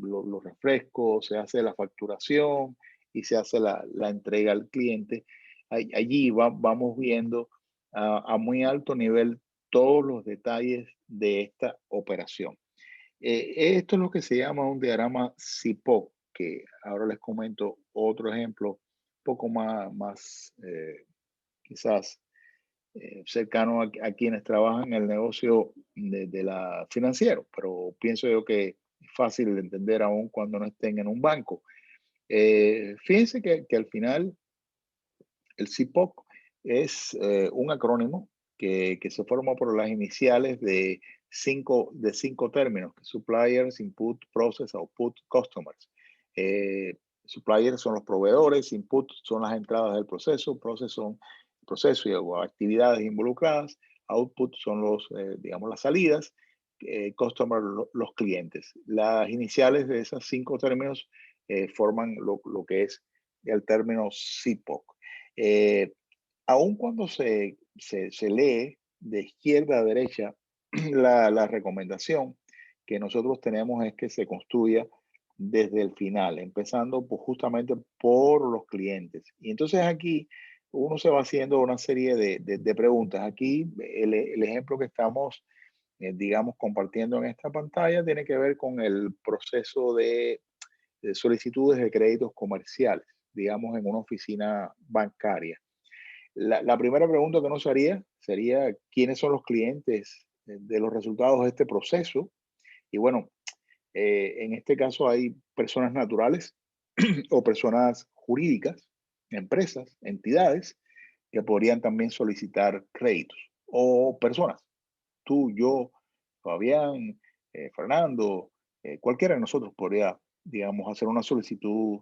los refrescos, se hace la facturación y se hace la entrega al cliente. Allí vamos viendo a muy alto nivel todos los detalles de esta operación. Esto es lo que se llama un diagrama CIPOC, que ahora les comento otro ejemplo, un poco más quizás cercano a quienes trabajan en el negocio de la financiero, pero pienso yo que es fácil de entender aún cuando no estén en un banco. Fíjense que al final el CIPOC es un acrónimo que se forma por las iniciales de cinco términos: suppliers, input, process, output, customers. Suppliers son los proveedores, input son las entradas del proceso, process son el proceso y actividades involucradas, output son los, digamos, las salidas, customer, los clientes. Las iniciales de esos 5 términos forman lo que es el término CPOC. Aun cuando se lee de izquierda a derecha, la recomendación que nosotros tenemos es que se construya desde el final, empezando justamente por los clientes. Y entonces aquí uno se va haciendo una serie de preguntas. Aquí el ejemplo que estamos, digamos, compartiendo en esta pantalla tiene que ver con el proceso de solicitudes de créditos comerciales, digamos, en una oficina bancaria. La primera pregunta que nos haría sería, ¿quiénes son los clientes de los resultados de este proceso? Y bueno, en este caso hay personas naturales o personas jurídicas, empresas, entidades, que podrían también solicitar créditos. O personas, tú, yo, Fabián, Fernando, cualquiera de nosotros podría, digamos, hacer una solicitud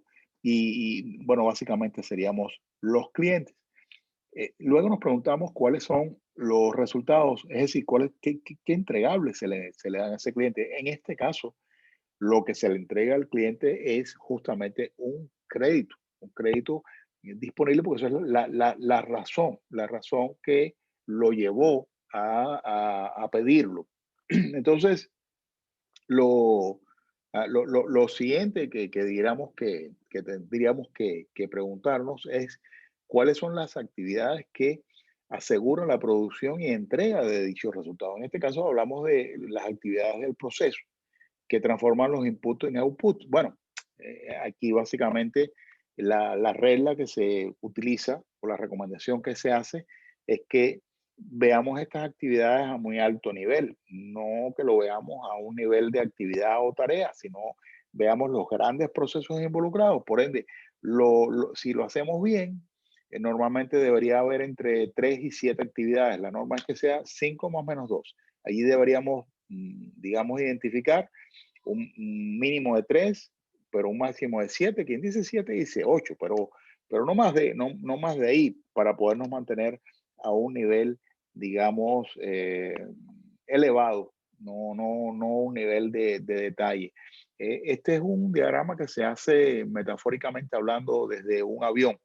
bueno, básicamente seríamos los clientes. Luego nos preguntamos cuáles son los resultados, es decir, qué entregables se le dan a ese cliente. En este caso, lo que se le entrega al cliente es justamente un crédito disponible, porque eso es la razón que lo llevó a pedirlo. Entonces, lo siguiente que diríamos que tendríamos que preguntarnos es cuáles son las actividades que aseguran la producción y entrega de dichos resultados. En este caso hablamos de las actividades del proceso que transforman los inputs en outputs. Bueno, aquí básicamente la regla que se utiliza o la recomendación que se hace es que veamos estas actividades a muy alto nivel, no que lo veamos a un nivel de actividad o tarea, sino veamos los grandes procesos involucrados. Por ende, si lo hacemos bien, normalmente debería haber entre 3 y 7 actividades. La norma es que sea 5 más menos 2. Allí deberíamos, digamos, identificar un mínimo de 3, pero un máximo de 7. Quien dice 7 dice 8, pero no más de ahí para podernos mantener a un nivel, digamos, elevado, no un nivel de detalle. Este es un diagrama que se hace metafóricamente hablando desde un avión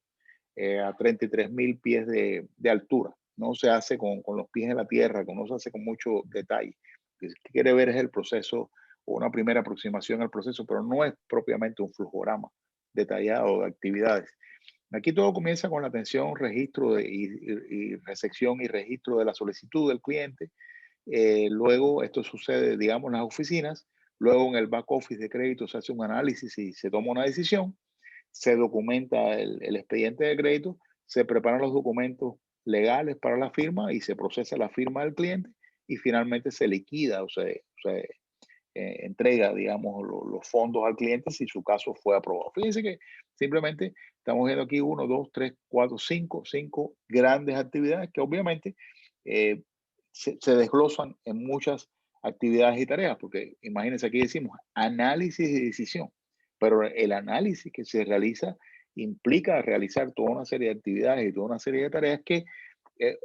a 33,000 pies de altura. No se hace con los pies en la tierra, no se hace con mucho detalle. Lo que quiere ver es el proceso o una primera aproximación al proceso, pero no es propiamente un flujograma detallado de actividades. Aquí todo comienza con la atención, registro y recepción y registro de la solicitud del cliente. Luego esto sucede, digamos, en las oficinas. Luego en el back office de crédito se hace un análisis y se toma una decisión. Se documenta el expediente de crédito, se preparan los documentos legales para la firma y se procesa la firma del cliente y finalmente se liquida o se entrega, digamos, los fondos al cliente si su caso fue aprobado. Fíjense que simplemente estamos viendo aquí 1, 2, 3, 4, 5 grandes actividades que obviamente se desglosan en muchas actividades y tareas, porque imagínense aquí decimos análisis y decisión, pero el análisis que se realiza implica realizar toda una serie de actividades y toda una serie de tareas que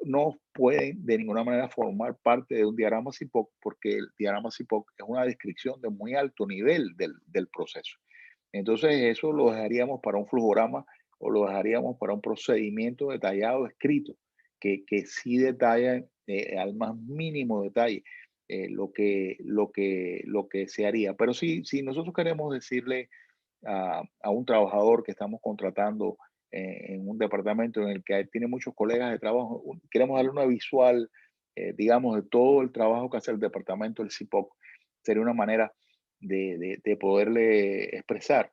no pueden de ninguna manera formar parte de un diagrama CIPOC, porque el diagrama CIPOC es una descripción de muy alto nivel del proceso. Entonces eso lo dejaríamos para un flujograma o lo dejaríamos para un procedimiento detallado escrito, que sí detalla al más mínimo detalle lo que se haría. Pero si nosotros queremos decirle a un trabajador que estamos contratando en un departamento en el que tiene muchos colegas de trabajo, queremos darle una visual, digamos, de todo el trabajo que hace el departamento del CIPOC. Sería una manera de poderle expresar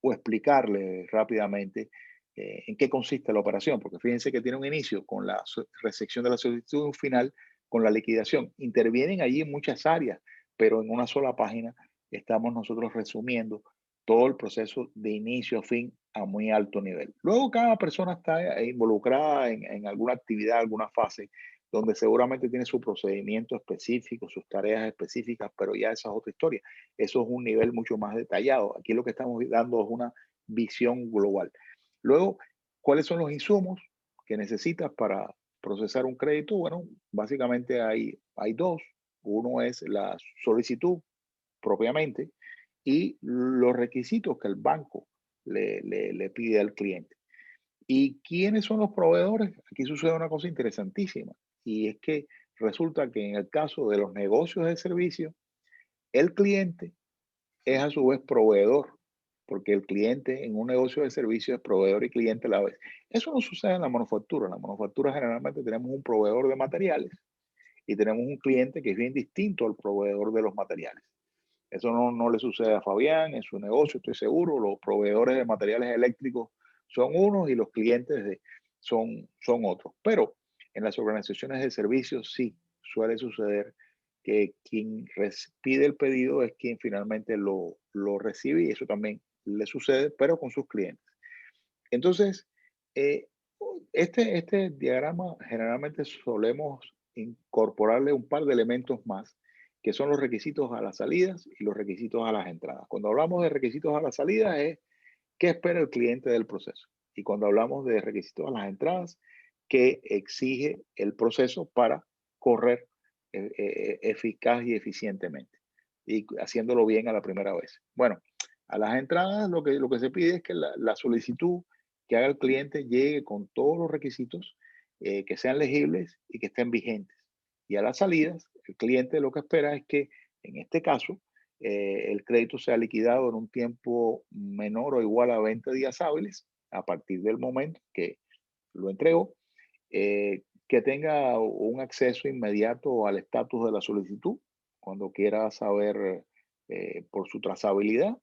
o explicarle rápidamente en qué consiste la operación, porque fíjense que tiene un inicio con la recepción de la solicitud y un final con la liquidación. Intervienen allí en muchas áreas, pero en una sola página estamos nosotros resumiendo todo el proceso de inicio a fin a muy alto nivel. Luego cada persona está involucrada en alguna actividad, alguna fase, donde seguramente tiene su procedimiento específico, sus tareas específicas, pero ya esa es otra historia. Eso es un nivel mucho más detallado. Aquí lo que estamos dando es una visión global. Luego, ¿cuáles son los insumos que necesitas para procesar un crédito, bueno, básicamente hay dos. Uno es la solicitud propiamente y los requisitos que el banco le pide al cliente. ¿Y quiénes son los proveedores? Aquí sucede una cosa interesantísima y es que resulta que en el caso de los negocios de servicio, el cliente es a su vez proveedor, porque el cliente en un negocio de servicio es proveedor y cliente a la vez. Eso no sucede en la manufactura. En la manufactura generalmente tenemos un proveedor de materiales y tenemos un cliente que es bien distinto al proveedor de los materiales. Eso no le sucede a Fabián en su negocio, estoy seguro. Los proveedores de materiales eléctricos son unos y los clientes son otros. Pero en las organizaciones de servicios sí suele suceder que quien pide el pedido es quien finalmente lo recibe y eso también le sucede, pero con sus clientes. Entonces, eh, este diagrama generalmente solemos incorporarle un par de elementos más, que son los requisitos a las salidas y los requisitos a las entradas. Cuando hablamos de requisitos a las salidas es qué espera el cliente del proceso. Y cuando hablamos de requisitos a las entradas, qué exige el proceso para correr eficaz y eficientemente y haciéndolo bien a la primera vez. Bueno, a las entradas lo que se pide es que la solicitud que haga el cliente llegue con todos los requisitos que sean legibles y que estén vigentes. Y a las salidas, el cliente lo que espera es que, en este caso, el crédito sea liquidado en un tiempo menor o igual a 20 días hábiles a partir del momento que lo entregó, que tenga un acceso inmediato al estatus de la solicitud cuando quiera saber por su trazabilidad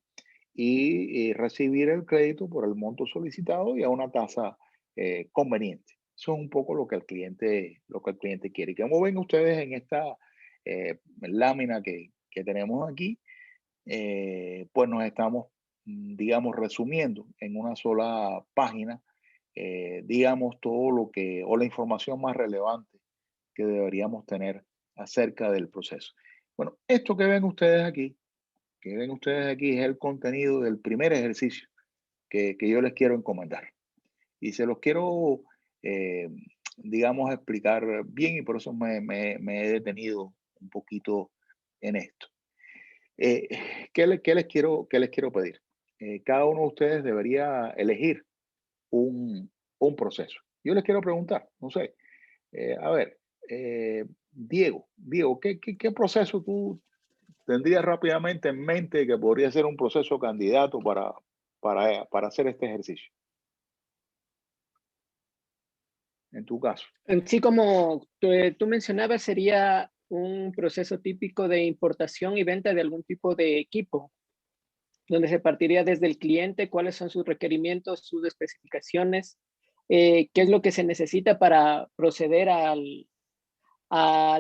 y recibir el crédito por el monto solicitado y a una tasa conveniente. Eso es un poco lo que el cliente quiere. Y como ven ustedes en esta lámina que tenemos aquí, pues nos estamos, digamos, resumiendo en una sola página, digamos, todo lo que, o la información más relevante que deberíamos tener acerca del proceso. Bueno, esto que ven ustedes aquí es el contenido del primer ejercicio que yo les quiero encomendar. Y se los quiero, eh, digamos, explicar bien y por eso me he detenido un poquito en esto. Eh, ¿qué les quiero pedir? Cada uno de ustedes debería elegir un proceso. Yo les quiero preguntar, no sé, a ver, Diego, ¿qué proceso tú tendrías rápidamente en mente que podría ser un proceso candidato para hacer este ejercicio? En tu caso. Sí, como tú mencionabas, sería un proceso típico de importación y venta de algún tipo de equipo, donde se partiría desde el cliente, cuáles son sus requerimientos, sus especificaciones, qué es lo que se necesita para proceder a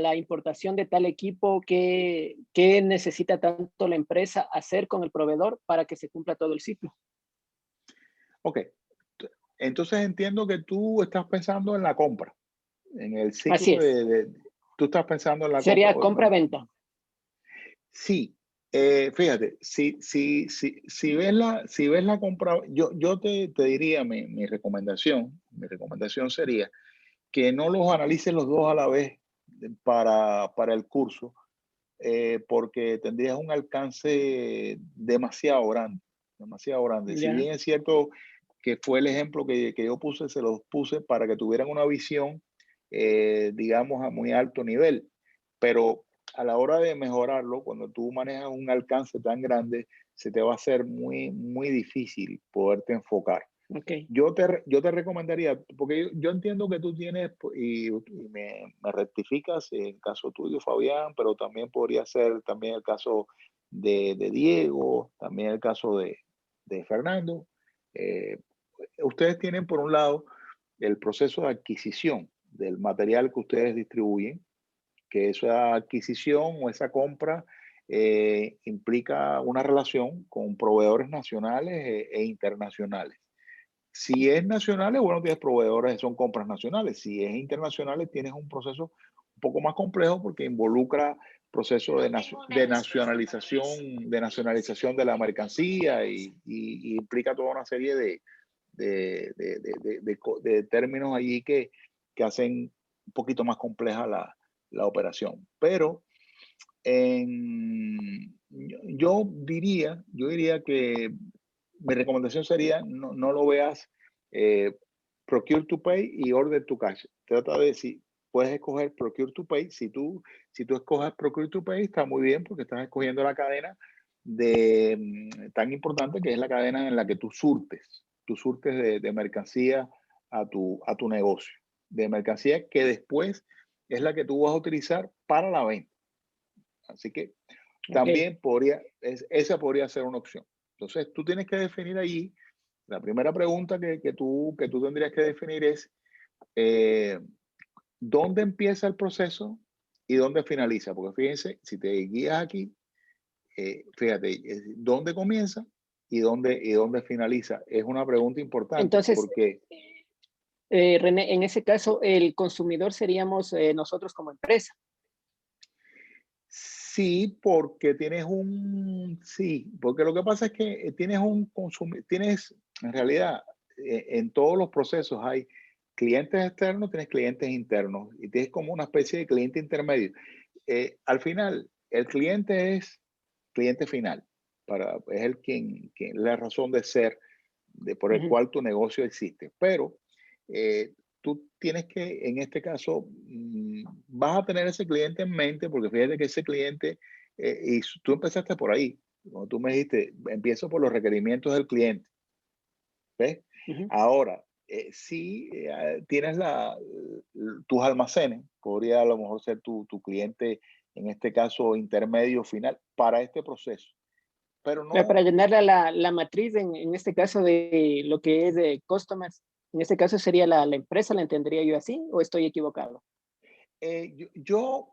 la importación de tal equipo, qué necesita tanto la empresa hacer con el proveedor para que se cumpla todo el ciclo. Ok, entonces entiendo que tú estás pensando en la compra, en el Así ciclo es. tú estás pensando en la compra. Sería compra-venta. Sí, fíjate, si ves la compra, yo te diría mi recomendación sería que no los analices los dos a la vez para el curso, porque tendrías un alcance demasiado grande, demasiado grande. Si Ya. bien es cierto que fue el ejemplo que yo puse, se los puse para que tuvieran una visión, digamos, a muy alto nivel, pero a la hora de mejorarlo, cuando tú manejas un alcance tan grande, se te va a hacer muy, muy difícil poderte enfocar. Okay. Yo te recomendaría, porque yo entiendo que tú tienes, y me rectificas en el caso tuyo, Fabián, pero también podría ser también el caso de Diego, también el caso de Fernando. Eh, ustedes tienen, por un lado, el proceso de adquisición del material que ustedes distribuyen, que esa adquisición o esa compra implica una relación con proveedores nacionales e internacionales. Si es nacionales, bueno, tienes proveedores, son compras nacionales. Si es internacionales, tienes un proceso un poco más complejo porque involucra proceso de nacionalización de la mercancía y implica toda una serie de términos allí que hacen un poquito más compleja la operación. Pero yo diría que mi recomendación sería no lo veas procure to pay y order to cash. Trata de si puedes escoger procure to pay. Si tú escoges procure to pay, está muy bien porque estás escogiendo la cadena tan importante que es la cadena en la que tú surtes de mercancía a tu negocio, de mercancía que después es la que tú vas a utilizar para la venta. Así que también esa podría ser una opción. Entonces, tú tienes que definir allí, la primera pregunta que tú tendrías que definir es ¿dónde empieza el proceso y dónde finaliza? Porque fíjense, si te guías aquí, fíjate, ¿dónde comienza y dónde finaliza? Es una pregunta importante. Entonces, porque René, en ese caso, el consumidor seríamos nosotros como empresa. Sí, porque porque lo que pasa es que tienes, en realidad, en todos los procesos hay clientes externos, tienes clientes internos y tienes como una especie de cliente intermedio. Al final, el cliente es cliente final, es la razón de ser por el cual tu negocio existe. Pero tú tienes que, en este caso, vas a tener ese cliente en mente, porque fíjate que ese cliente, y tú empezaste por ahí, cuando tú me dijiste, empiezo por los requerimientos del cliente. ¿Ves? Ahora, si tienes tus almacenes, podría a lo mejor ser tu cliente, en este caso, intermedio final, para este proceso. Pero no, para llenar la matriz, en este caso de lo que es de customers, en este caso sería la empresa, ¿la entendería yo así o estoy equivocado? yo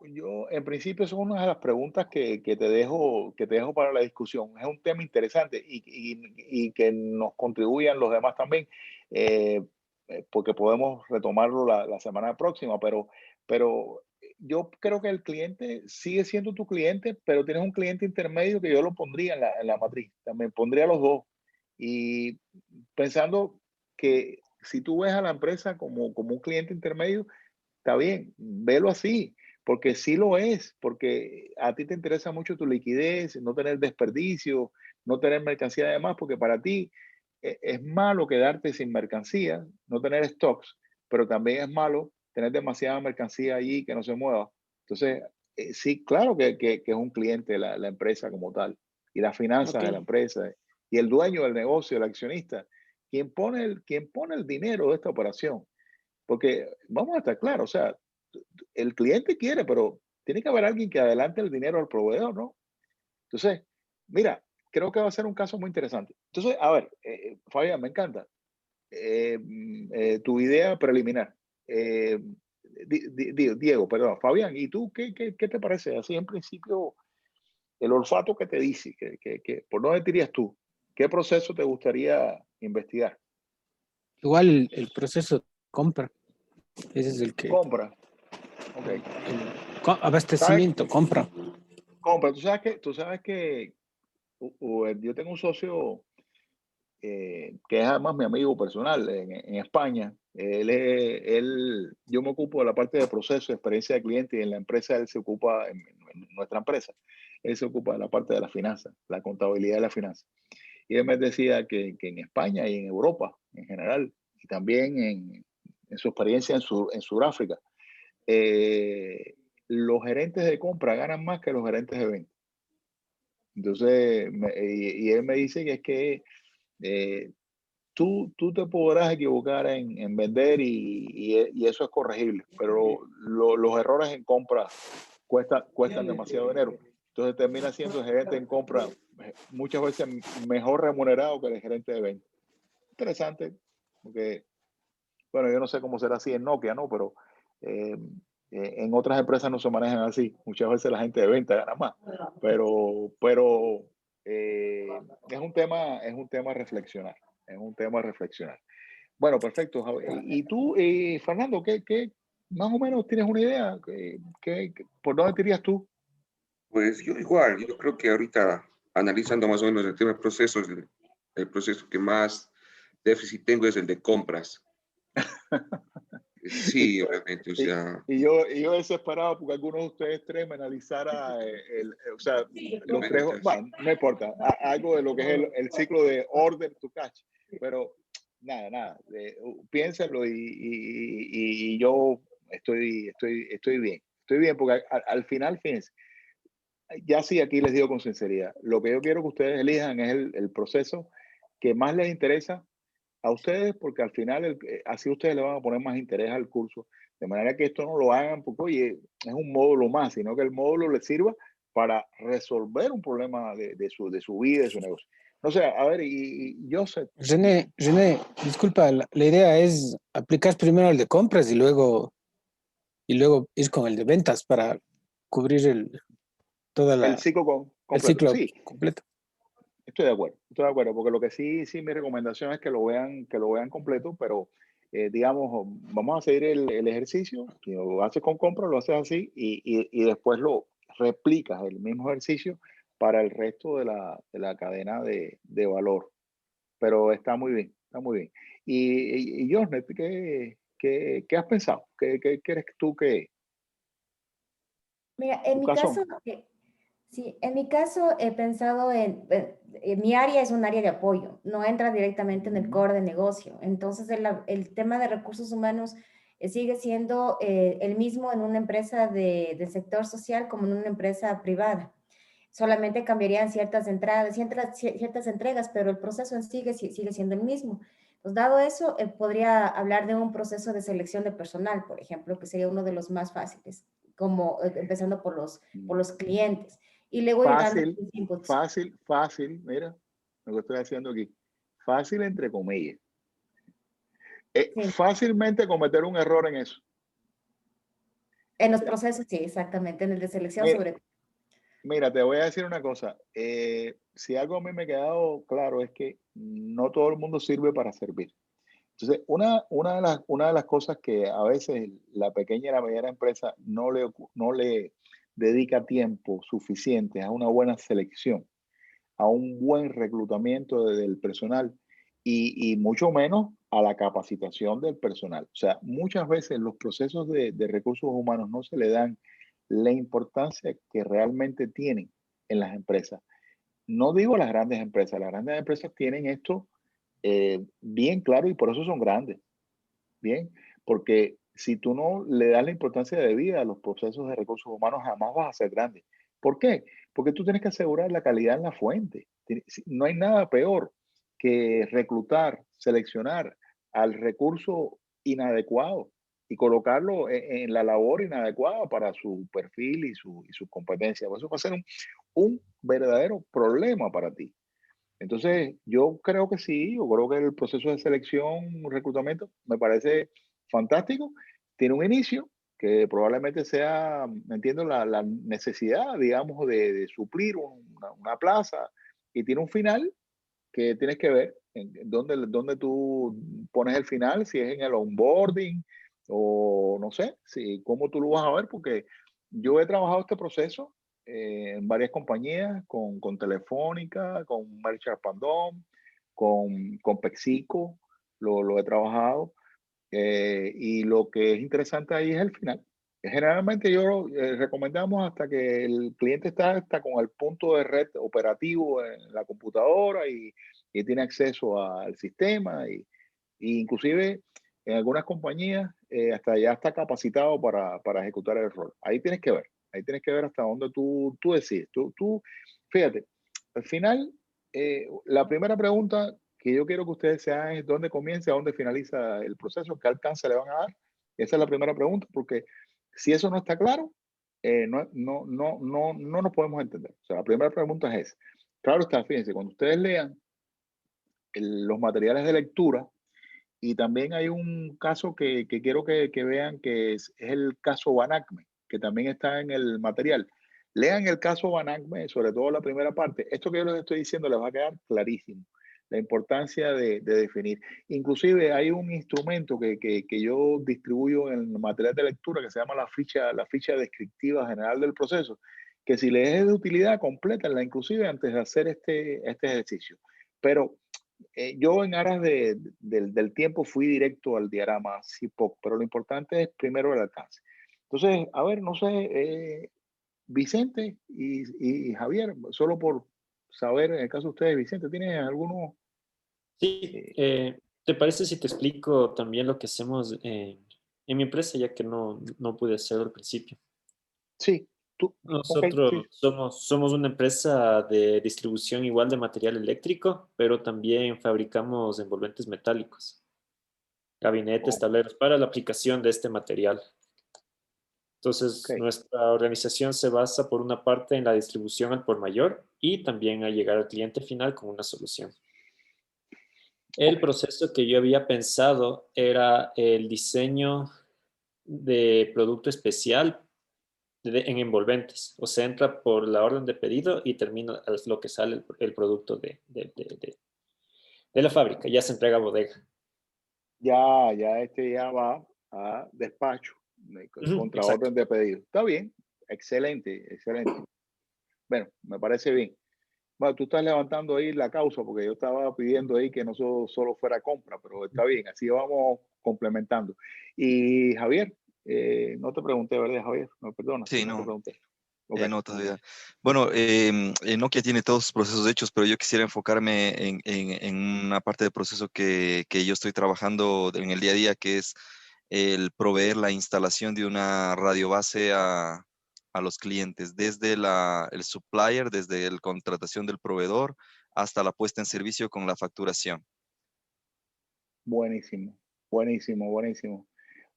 en principio son una de las preguntas que te dejo para la discusión. Es un tema interesante y que nos contribuyan los demás también, porque podemos retomarlo la semana próxima, pero yo creo que el cliente sigue siendo tu cliente, pero tienes un cliente intermedio que yo lo pondría en la matriz. También pondría los dos. Y pensando que si tú ves a la empresa como un cliente intermedio, está bien, velo así, porque sí lo es, porque a ti te interesa mucho tu liquidez, no tener desperdicio, no tener mercancía de más, porque para ti es malo quedarte sin mercancía, no tener stocks, pero también es malo tener demasiada mercancía allí que no se mueva. Entonces, sí, claro que es un cliente la empresa como tal, y las finanzas de la empresa, y el dueño del negocio, el accionista, quien pone el dinero de esta operación. Porque vamos a estar claros, o sea, el cliente quiere, pero tiene que haber alguien que adelante el dinero al proveedor, ¿no? Entonces, mira, creo que va a ser un caso muy interesante. Entonces, a ver, Fabián, me encanta tu idea preliminar. Diego, perdón, Fabián, ¿y tú qué te parece? Así en principio, el olfato que te dice, ¿por dónde dirías tú? ¿Qué proceso te gustaría investigar? Igual el proceso de compra, ese es el que... Compra. Ok. Abastecimiento, compra. Compra. Tú sabes que yo tengo un socio que es además mi amigo personal en España. Yo me ocupo de la parte de proceso, experiencia de cliente, y en la empresa él se ocupa, en nuestra empresa, él se ocupa de la parte de la finanza, la contabilidad de la finanza. Y él me decía que en España y en Europa en general, y también en su experiencia en Sudáfrica, los gerentes de compra ganan más que los gerentes de venta. Entonces, y él me dice que es que tú te podrás equivocar en vender y eso es corregible, pero los errores en compra cuestan demasiado dinero. Entonces termina siendo el gerente en compra muchas veces mejor remunerado que el gerente de venta. Interesante, porque, bueno, yo no sé cómo será así en Nokia, ¿no? Pero en otras empresas no se manejan así. Muchas veces la gente de venta gana más. Pero es un tema a reflexionar. Es un tema a reflexionar. Bueno, perfecto. Y tú, Fernando, ¿qué más o menos tienes una idea? ¿Por dónde te irías tú? Pues yo igual, yo creo que ahorita analizando más o menos el tema de procesos, el proceso que más déficit tengo es el de compras. Sí, realmente, o sea, Y yo desesperado porque alguno de ustedes tres me analizara, o sea, los tres, bueno, no importa, algo de lo que es el ciclo de order to catch, pero nada, piénsenlo y yo estoy bien, porque al final, fíjense, ya sí aquí les digo con sinceridad, lo que yo quiero que ustedes elijan es el proceso que más les interesa a ustedes, porque al final así ustedes le van a poner más interés al curso, de manera que esto no lo hagan porque, oye, es un módulo más, sino que el módulo les sirva para resolver un problema de su vida, de su negocio. No sé, a ver, y yo sé. René, disculpa, la idea es aplicar primero el de compras y luego ir con el de ventas para cubrir El ciclo el completo. ciclo Sí, completo. estoy de acuerdo, porque lo que sí, mi recomendación es que lo vean completo, pero digamos, vamos a seguir el ejercicio, si lo haces con compra, lo haces así, y después lo replicas el mismo ejercicio para el resto de la cadena de valor. Pero está muy bien, está muy bien. Y Jornet, ¿qué has pensado? ¿Qué crees tú que Mira, en tu mi caso, caso? sí, en mi caso he pensado en mi área es un área de apoyo, no entra directamente en el core de negocio. Entonces, el tema de recursos humanos sigue siendo el mismo en una empresa del sector social como en una empresa privada. Solamente cambiarían ciertas entradas, ciertas entregas, pero el proceso en sí sigue siendo el mismo. Pues dado eso, podría hablar de un proceso de selección de personal, por ejemplo, que sería uno de los más fáciles, como empezando por los clientes. Y luego ir dando Fácil, inputs. fácil, mira lo que estoy haciendo aquí. Fácil entre comillas. Sí. Fácilmente cometer un error en eso. En los Mira, procesos, sí, exactamente. En el de selección mira, sobre todo. mira, te voy a decir una cosa. Si algo a mí me ha quedado claro es que no todo el mundo sirve para servir. Entonces, una de las cosas que a veces la pequeña y la mediana empresa no le dedica tiempo suficiente a una buena selección, a un buen reclutamiento del personal y mucho menos a la capacitación del personal. O sea, muchas veces los procesos de recursos humanos no se le dan la importancia que realmente tienen en las empresas. No digo las grandes empresas tienen esto bien claro y por eso son grandes, bien, porque si tú no le das la importancia de vida a los procesos de recursos humanos, jamás vas a ser grande. ¿Por qué? Porque tú tienes que asegurar la calidad en la fuente. No hay nada peor que reclutar, seleccionar al recurso inadecuado y colocarlo en la labor inadecuada para su perfil y sus competencias. Eso va a ser un verdadero problema para ti. Entonces, yo creo que sí, yo creo que el proceso de selección, reclutamiento, me parece fantástico. Tiene un inicio que probablemente sea, entiendo, la necesidad, digamos, de suplir una plaza y tiene un final que tienes que ver en dónde tú pones el final, si es en el onboarding o no sé, cómo tú lo vas a ver, porque yo he trabajado este proceso en varias compañías, con Telefónica, con Merchant Pandom, con Pexico, lo he trabajado, y lo que es interesante ahí es el final. Generalmente yo recomendamos hasta que el cliente está con el punto de red operativo en la computadora y tiene acceso al sistema y inclusive en algunas compañías hasta ya está capacitado para ejecutar el rol. Ahí tienes que ver hasta dónde tú decides. Fíjate, al final, la primera pregunta que yo quiero que ustedes se hagan es dónde comienza, dónde finaliza el proceso, qué alcance le van a dar. Esa es la primera pregunta, porque si eso no está claro, no nos podemos entender. O sea, la primera pregunta es esa. Claro está, fíjense, cuando ustedes lean los materiales de lectura, y también hay un caso que quiero que vean, que es el caso Banacme, que también está en el material. Lean el caso Banacme, sobre todo la primera parte. Esto que yo les estoy diciendo les va a quedar clarísimo. La importancia de definir. Inclusive hay un instrumento que yo distribuyo en el material de lectura que se llama la ficha descriptiva general del proceso, que si les es de utilidad, complétenla inclusive antes de hacer este ejercicio. Pero yo en aras del tiempo fui directo al diagrama CIPOC, pero lo importante es primero el alcance. Entonces, a ver, no sé, Vicente y Javier, solo por saber, en el caso de ustedes, Vicente, ¿tiene alguno? Sí, ¿te parece si te explico también lo que hacemos en mi empresa, ya que no pude hacerlo al principio? Sí, tú, ok, sí, Nosotros somos una empresa de distribución igual de material eléctrico, pero también fabricamos envolventes metálicos, gabinetes, oh, tableros para la aplicación de este material. ok, Entonces, nuestra organización se basa por una parte en la distribución al por mayor y también a llegar al cliente final con una solución. El ok, proceso que yo había pensado era el diseño de producto especial en envolventes. O sea, entra por la orden de pedido y termina lo que sale el producto de la fábrica. Ya se entrega a bodega. ya este ya va a despacho, Ujú, contra exacto. orden de pedido. Está bien, excelente, excelente. Bueno, me parece bien. Bueno, tú estás levantando ahí la causa porque yo estaba pidiendo ahí que no solo fuera compra, pero está bien, así vamos complementando. Y Javier, no te pregunté, ¿verdad, Javier? No, perdona, sí, Sí, no te no, pregunté. Ok, no todavía. Bueno, Nokia tiene todos sus procesos hechos, pero yo quisiera enfocarme en una parte del proceso que yo estoy trabajando en el día a día, que es el proveer la instalación de una radiobase a los clientes, desde el supplier, desde la contratación del proveedor hasta la puesta en servicio con la facturación. buenísimo, buenísimo, buenísimo.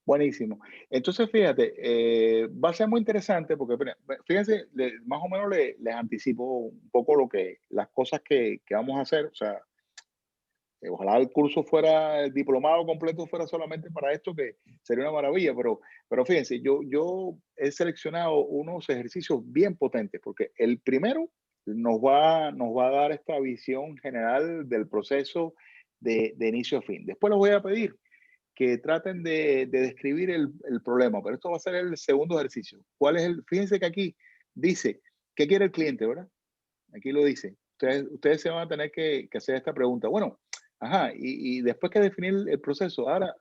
Buenísimo. Entonces, fíjate, va a ser muy interesante porque, mira, fíjense, más o menos les anticipo un poco las cosas que vamos a hacer. O sea, ojalá el curso fuera, el diplomado completo fuera solamente para esto, que sería una maravilla, pero fíjense, yo he seleccionado unos ejercicios bien potentes, porque el primero nos va a dar esta visión general del proceso de inicio a fin. Después les voy a pedir que traten de describir el problema, pero esto va a ser el segundo ejercicio. ¿Cuál es Fíjense que aquí dice, ¿qué quiere el cliente, verdad? Aquí lo dice. Ustedes se van a tener que hacer esta pregunta. Bueno, ajá, y después que definir el proceso, ahora,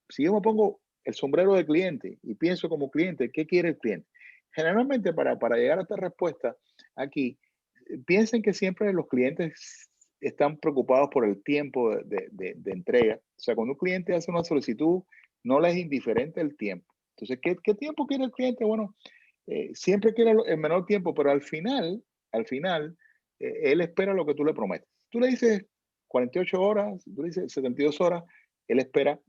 si yo me pongo el sombrero de cliente y pienso como cliente, ¿qué quiere el cliente? Generalmente para llegar a esta respuesta aquí, piensen que siempre los clientes están preocupados por el tiempo de entrega. O sea, cuando un cliente hace una solicitud, no le es indiferente el tiempo. Entonces, ¿qué tiempo quiere el cliente? Bueno, siempre quiere el menor tiempo, pero al final, él espera lo que tú le prometes. Tú le dices 48 horas, tú le dices 72 horas, él espera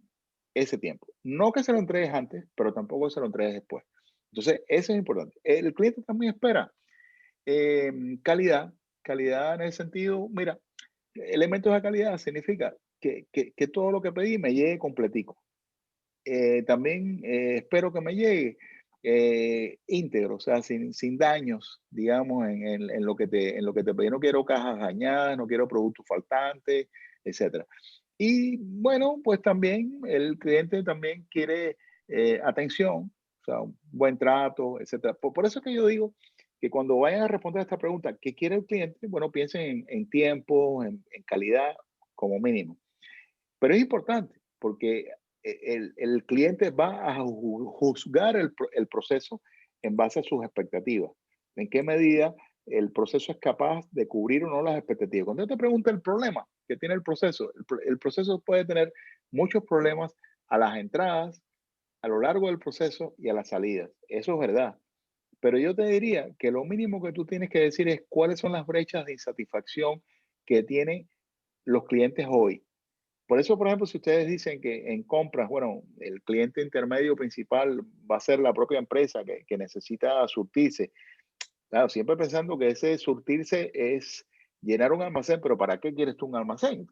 ese tiempo. No que se lo entregues antes, pero tampoco se lo entregues después. Entonces, eso es importante. El cliente también espera calidad, calidad en el sentido, mira, elementos de calidad significa que todo lo que pedí me llegue completico. También espero que me llegue íntegro, o sea, sin daños, digamos, en lo que te pedí. No quiero cajas dañadas, no quiero productos faltantes, etcétera. Y bueno, pues también el cliente también quiere atención, o sea, un buen trato, etcétera. Por eso es que yo digo que cuando vayan a responder a esta pregunta, ¿qué quiere el cliente? Bueno, piensen en tiempo, en calidad como mínimo. Pero es importante porque el cliente va a juzgar el proceso en base a sus expectativas. ¿En qué medida el proceso es capaz de cubrir o no las expectativas? Cuando yo te pregunto el problema que tiene el proceso, el proceso puede tener muchos problemas a las entradas, a lo largo del proceso y a las salidas. Eso es verdad. Pero yo te diría que lo mínimo que tú tienes que decir es cuáles son las brechas de insatisfacción que tienen los clientes hoy. Por eso, por ejemplo, si ustedes dicen que en compras, bueno, el cliente intermedio principal va a ser la propia empresa que necesita surtirse. Claro, siempre pensando que ese surtirse es llenar un almacén, pero ¿para qué quieres tú un almacén?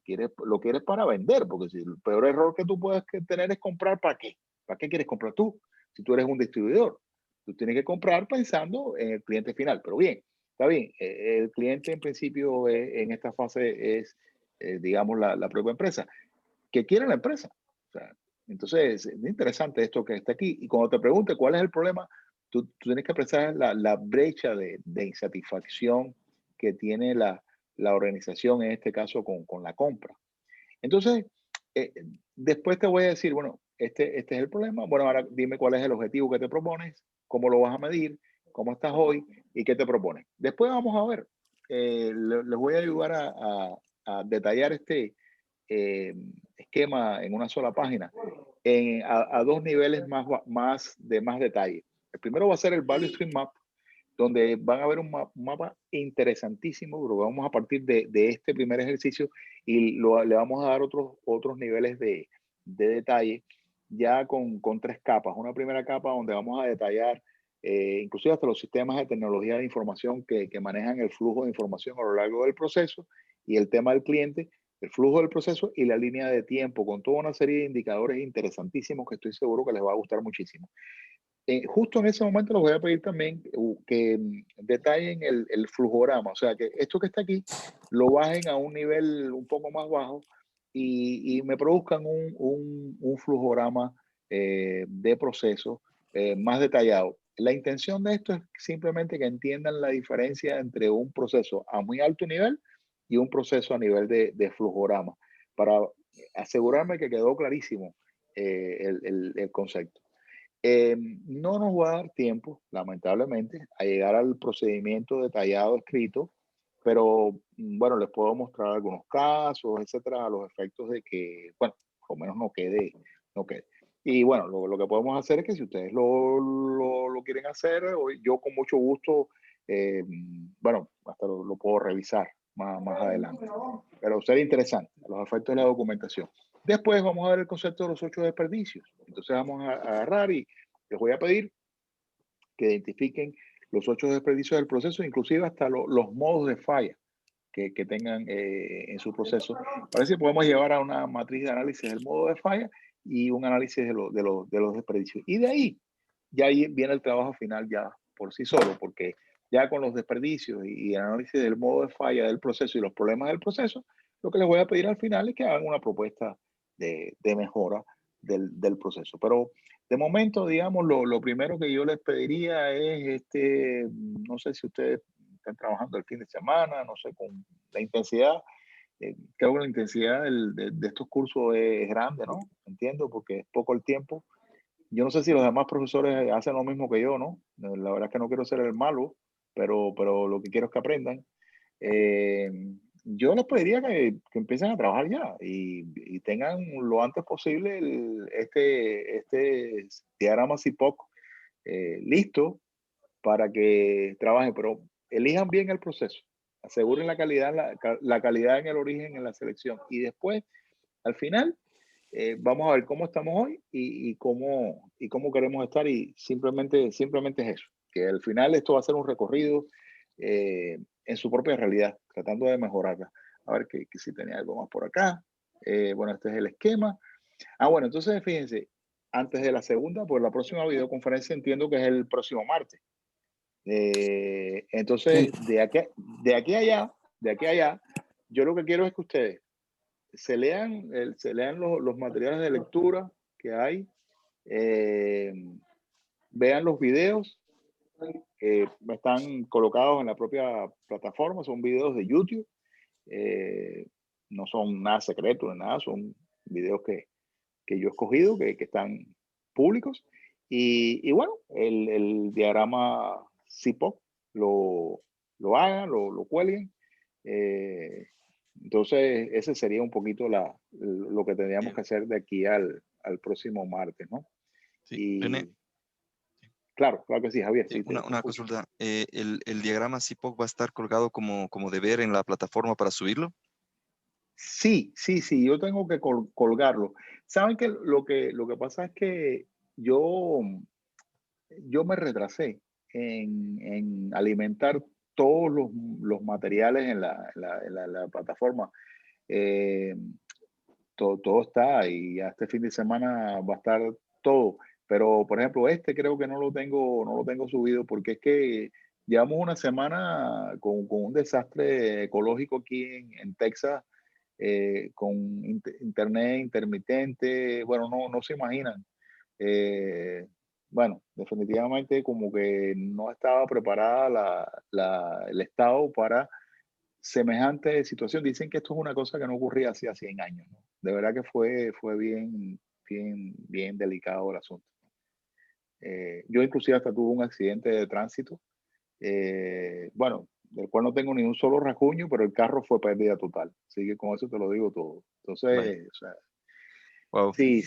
Lo quieres para vender, porque si el peor error que tú puedes tener es comprar, ¿para qué? ¿Para qué quieres comprar tú? Si tú eres un distribuidor, tú tienes que comprar pensando en el cliente final. Pero bien, está bien, el cliente en principio en esta fase es, digamos, la propia empresa. ¿Qué quiere la empresa? O sea, entonces, es interesante esto que está aquí. Y cuando te pregunte cuál es el problema, tú tienes que pensar en la brecha de insatisfacción que tiene la organización, en este caso con la compra. Entonces, eh, después te voy a decir, bueno, este es el problema. Bueno, ahora dime cuál es el objetivo que te propones, cómo lo vas a medir, cómo estás hoy y qué te propones. Después vamos a ver, les voy a ayudar a detallar este eh, esquema en una sola página a dos niveles más detalle. El primero va a ser el Value Stream Map, donde van a ver un mapa interesantísimo, pero vamos a partir de este primer ejercicio y le vamos a dar otros niveles de detalle, ya con tres capas. Una primera capa donde vamos a detallar inclusive hasta los sistemas de tecnología de información que manejan el flujo de información a lo largo del proceso y el tema del cliente, el flujo del proceso y la línea de tiempo, con toda una serie de indicadores interesantísimos que estoy seguro que les va a gustar muchísimo. Justo en ese momento les voy a pedir también que detallen el flujograma, o sea, que esto que está aquí lo bajen a un nivel un poco más bajo y me produzcan un flujograma de proceso más detallado. La intención de esto es simplemente que entiendan la diferencia entre un proceso a muy alto nivel y un proceso a nivel de flujograma, para asegurarme que quedó clarísimo el concepto. No nos va a dar tiempo, lamentablemente, a llegar al procedimiento detallado escrito, pero bueno, les puedo mostrar algunos casos, etcétera, a los efectos de que, bueno, por lo menos no quede. Y bueno, lo que podemos hacer es que si ustedes lo quieren hacer, yo con mucho gusto, bueno, hasta lo puedo revisar más adelante. Pero sería interesante, los efectos de la documentación. Después vamos a ver el concepto de los 8 desperdicios. Entonces vamos a agarrar y les voy a pedir que identifiquen los 8 desperdicios del proceso, inclusive hasta los modos de falla que tengan en su proceso. Para eso podemos llevar a una matriz de análisis del modo de falla y un análisis de los desperdicios. Y de ahí, ya ahí viene el trabajo final ya por sí solo, porque ya con los desperdicios y el análisis del modo de falla del proceso y los problemas del proceso, lo que les voy a pedir al final es que hagan una propuesta de mejora del proceso. Pero de momento, digamos, lo primero que yo les pediría es, no sé si ustedes están trabajando el fin de semana, no sé, con la intensidad. Creo que la intensidad de estos cursos es grande, ¿no? Entiendo, porque es poco el tiempo. Yo no sé si los demás profesores hacen lo mismo que yo, ¿no? La verdad es que no quiero ser el malo, pero lo que quiero es que aprendan. Eh, yo les pediría que empiecen a trabajar ya y tengan lo antes posible este diagrama CIPOC listo para que trabajen, pero elijan bien el proceso, aseguren la calidad en el origen, en la selección y después, al final, vamos a ver cómo estamos hoy y cómo queremos estar y simplemente es eso, que al final esto va a ser un recorrido en su propia realidad, tratando de mejorarla. A ver que si tenía algo más por acá. Bueno, este es el esquema. Bueno, entonces fíjense, antes de la segunda, pues la próxima videoconferencia entiendo que es el próximo martes. Entonces, Sí. de aquí a allá, yo lo que quiero es que ustedes se lean los materiales de lectura que hay, vean los videos que están colocados en la propia plataforma, son videos de YouTube, no son nada secretos ni nada, son videos que yo he escogido, que están públicos. Y bueno, el diagrama CIPOC lo hagan, lo cuelguen. Entonces, ese sería un poquito lo que tendríamos que hacer de aquí al próximo martes, ¿no? Sí, René, Y claro que sí, Javier, sí, te una escucho. consulta. El diagrama CIPOC va a estar colgado como deber en la plataforma para subirlo? Sí, yo tengo que colgarlo. ¿Saben que lo que pasa es que yo me retrasé en alimentar todos los materiales en la plataforma? Eh, todo está y ya este fin de semana va a estar todo. Pero, por ejemplo, creo que no lo tengo subido porque es que llevamos una semana con un desastre ecológico aquí en Texas, con internet intermitente. Bueno, no se imaginan. Eh, bueno, definitivamente como que no estaba preparada el Estado para semejante situación. Dicen que esto es una cosa que no ocurría hacía 100 años, ¿no? De verdad que fue bien delicado el asunto. Yo inclusive hasta tuve un accidente de tránsito, bueno, del cual no tengo ni un solo rasguño, pero el carro fue pérdida total. Así que con eso te lo digo todo. Entonces, o sea, Wow. sí.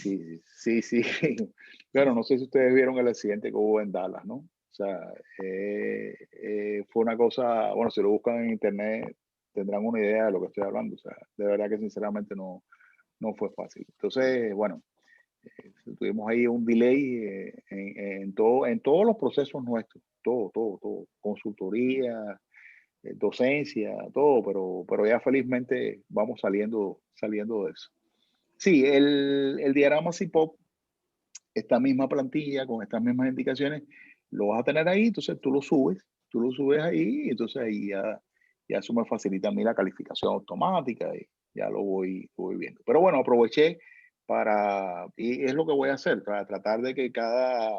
Claro, no sé si ustedes vieron el accidente que hubo en Dallas, ¿no? O sea, fue una cosa, bueno, si lo buscan en internet tendrán una idea de lo que estoy hablando. O sea, de verdad que sinceramente no fue fácil. Entonces, bueno, tuvimos ahí un delay en todos los procesos nuestros, todo, consultoría, docencia, todo, pero ya felizmente vamos saliendo de eso. Sí, el diagrama CIPOP, esta misma plantilla con estas mismas indicaciones, lo vas a tener ahí, entonces tú lo subes ahí, entonces ahí ya eso me facilita a mí la calificación automática y ya lo voy viendo. Pero bueno, aproveché y es lo que voy a hacer, para tratar de que cada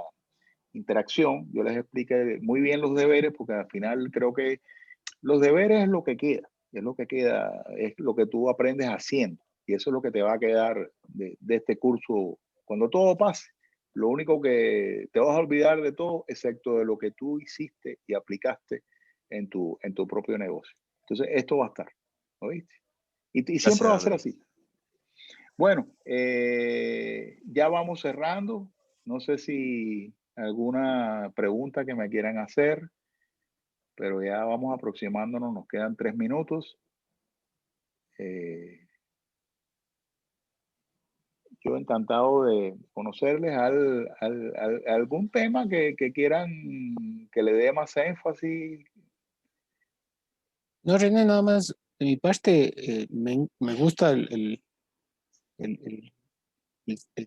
interacción yo les explique muy bien los deberes, porque al final creo que los deberes es lo que queda, es lo que tú aprendes haciendo, y eso es lo que te va a quedar de este curso cuando todo pase. Lo único que te vas a olvidar de todo, excepto de lo que tú hiciste y aplicaste en tu propio negocio. Entonces, esto va a estar, ¿oíste? Y siempre va a ser así. Bueno, ya vamos cerrando. No sé si alguna pregunta que me quieran hacer, pero ya vamos aproximándonos, nos quedan 3 minutos. Yo encantado de conocerles algún tema que quieran que le dé más énfasis. No, René, nada más de mi parte, me gusta el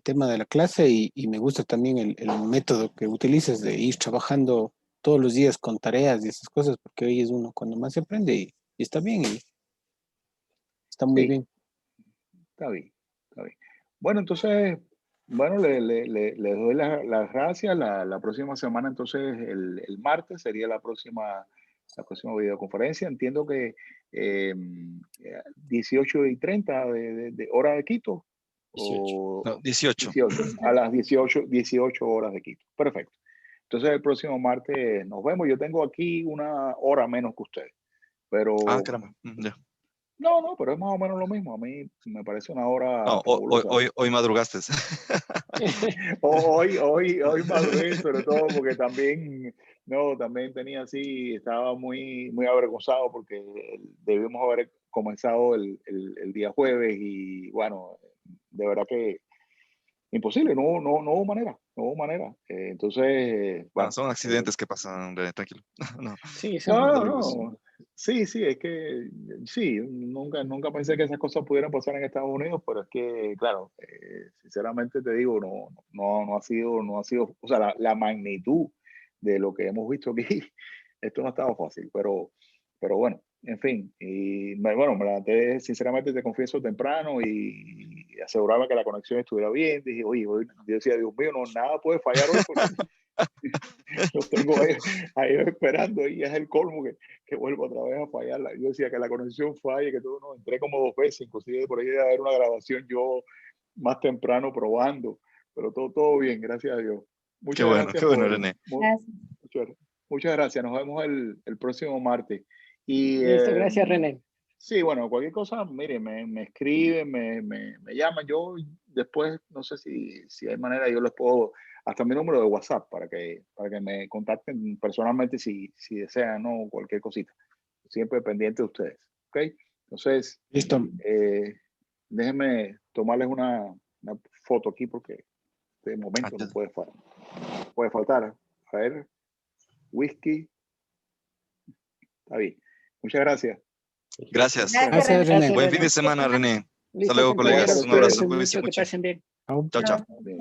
tema de la clase y me gusta también el método que utilizas de ir trabajando todos los días con tareas y esas cosas, porque hoy es uno cuando más se aprende y está bien, y está muy Sí, bien. está bien. Bueno, entonces, bueno, le doy las gracias. La próxima semana, entonces, el martes sería la próxima videoconferencia. Entiendo que 18:30 de hora de Quito. 18. No, 18. 18, a las 18 horas de Quito. Perfecto. Entonces, el próximo martes nos vemos. Yo tengo aquí una hora menos que ustedes, pero Ah, caramba. Ya. no, pero es más o menos lo mismo. A mí me parece una hora No, fabulosa. hoy madrugaste. Hoy madrugué, sobre todo porque también tenía estaba muy avergonzado porque debimos haber comenzado el día jueves y bueno, de verdad que imposible, no hubo manera. Entonces, bueno. Son accidentes que pasan, tranquilo. No. Sí, son amigos. No. Sí, es que sí, nunca pensé que esas cosas pudieran pasar en Estados Unidos, pero es que, claro, sinceramente te digo, no ha sido, o sea, la magnitud de lo que hemos visto aquí, esto no ha estado fácil, pero bueno, en fin, y bueno, me levanté, sinceramente te confieso, temprano y aseguraba que la conexión estuviera bien. Dije, oye, hoy, yo decía, Dios mío, nada puede fallar hoy porque los tengo ahí esperando y es el colmo que vuelvo otra vez a fallarla. Yo decía que la conexión falle, que todo, no, entré como 2 veces, inclusive por ahí de haber una grabación yo más temprano probando, pero todo bien, gracias a Dios. Qué Muchas gracias bueno, René. muchas gracias. Nos vemos el próximo martes. Y Listo, gracias, René. sí, bueno, cualquier cosa, mire, me escriben, me llaman. Yo después, no sé si hay manera, yo les puedo, hasta mi número de WhatsApp, para que me contacten personalmente si desean, ¿no? Cualquier cosita. Siempre pendiente de ustedes. ¿Ok? Entonces, Listo. déjenme tomarles una foto aquí porque de momento no puede faltar. A ver, whisky. Está bien. Muchas gracias. Gracias. Gracias, René. Buen fin de semana, René. Listo, Hasta luego, colegas. compañeros, Un abrazo. cuídense Cuídense mucho, que mucho. pasen bien. Chao, chao. Bien.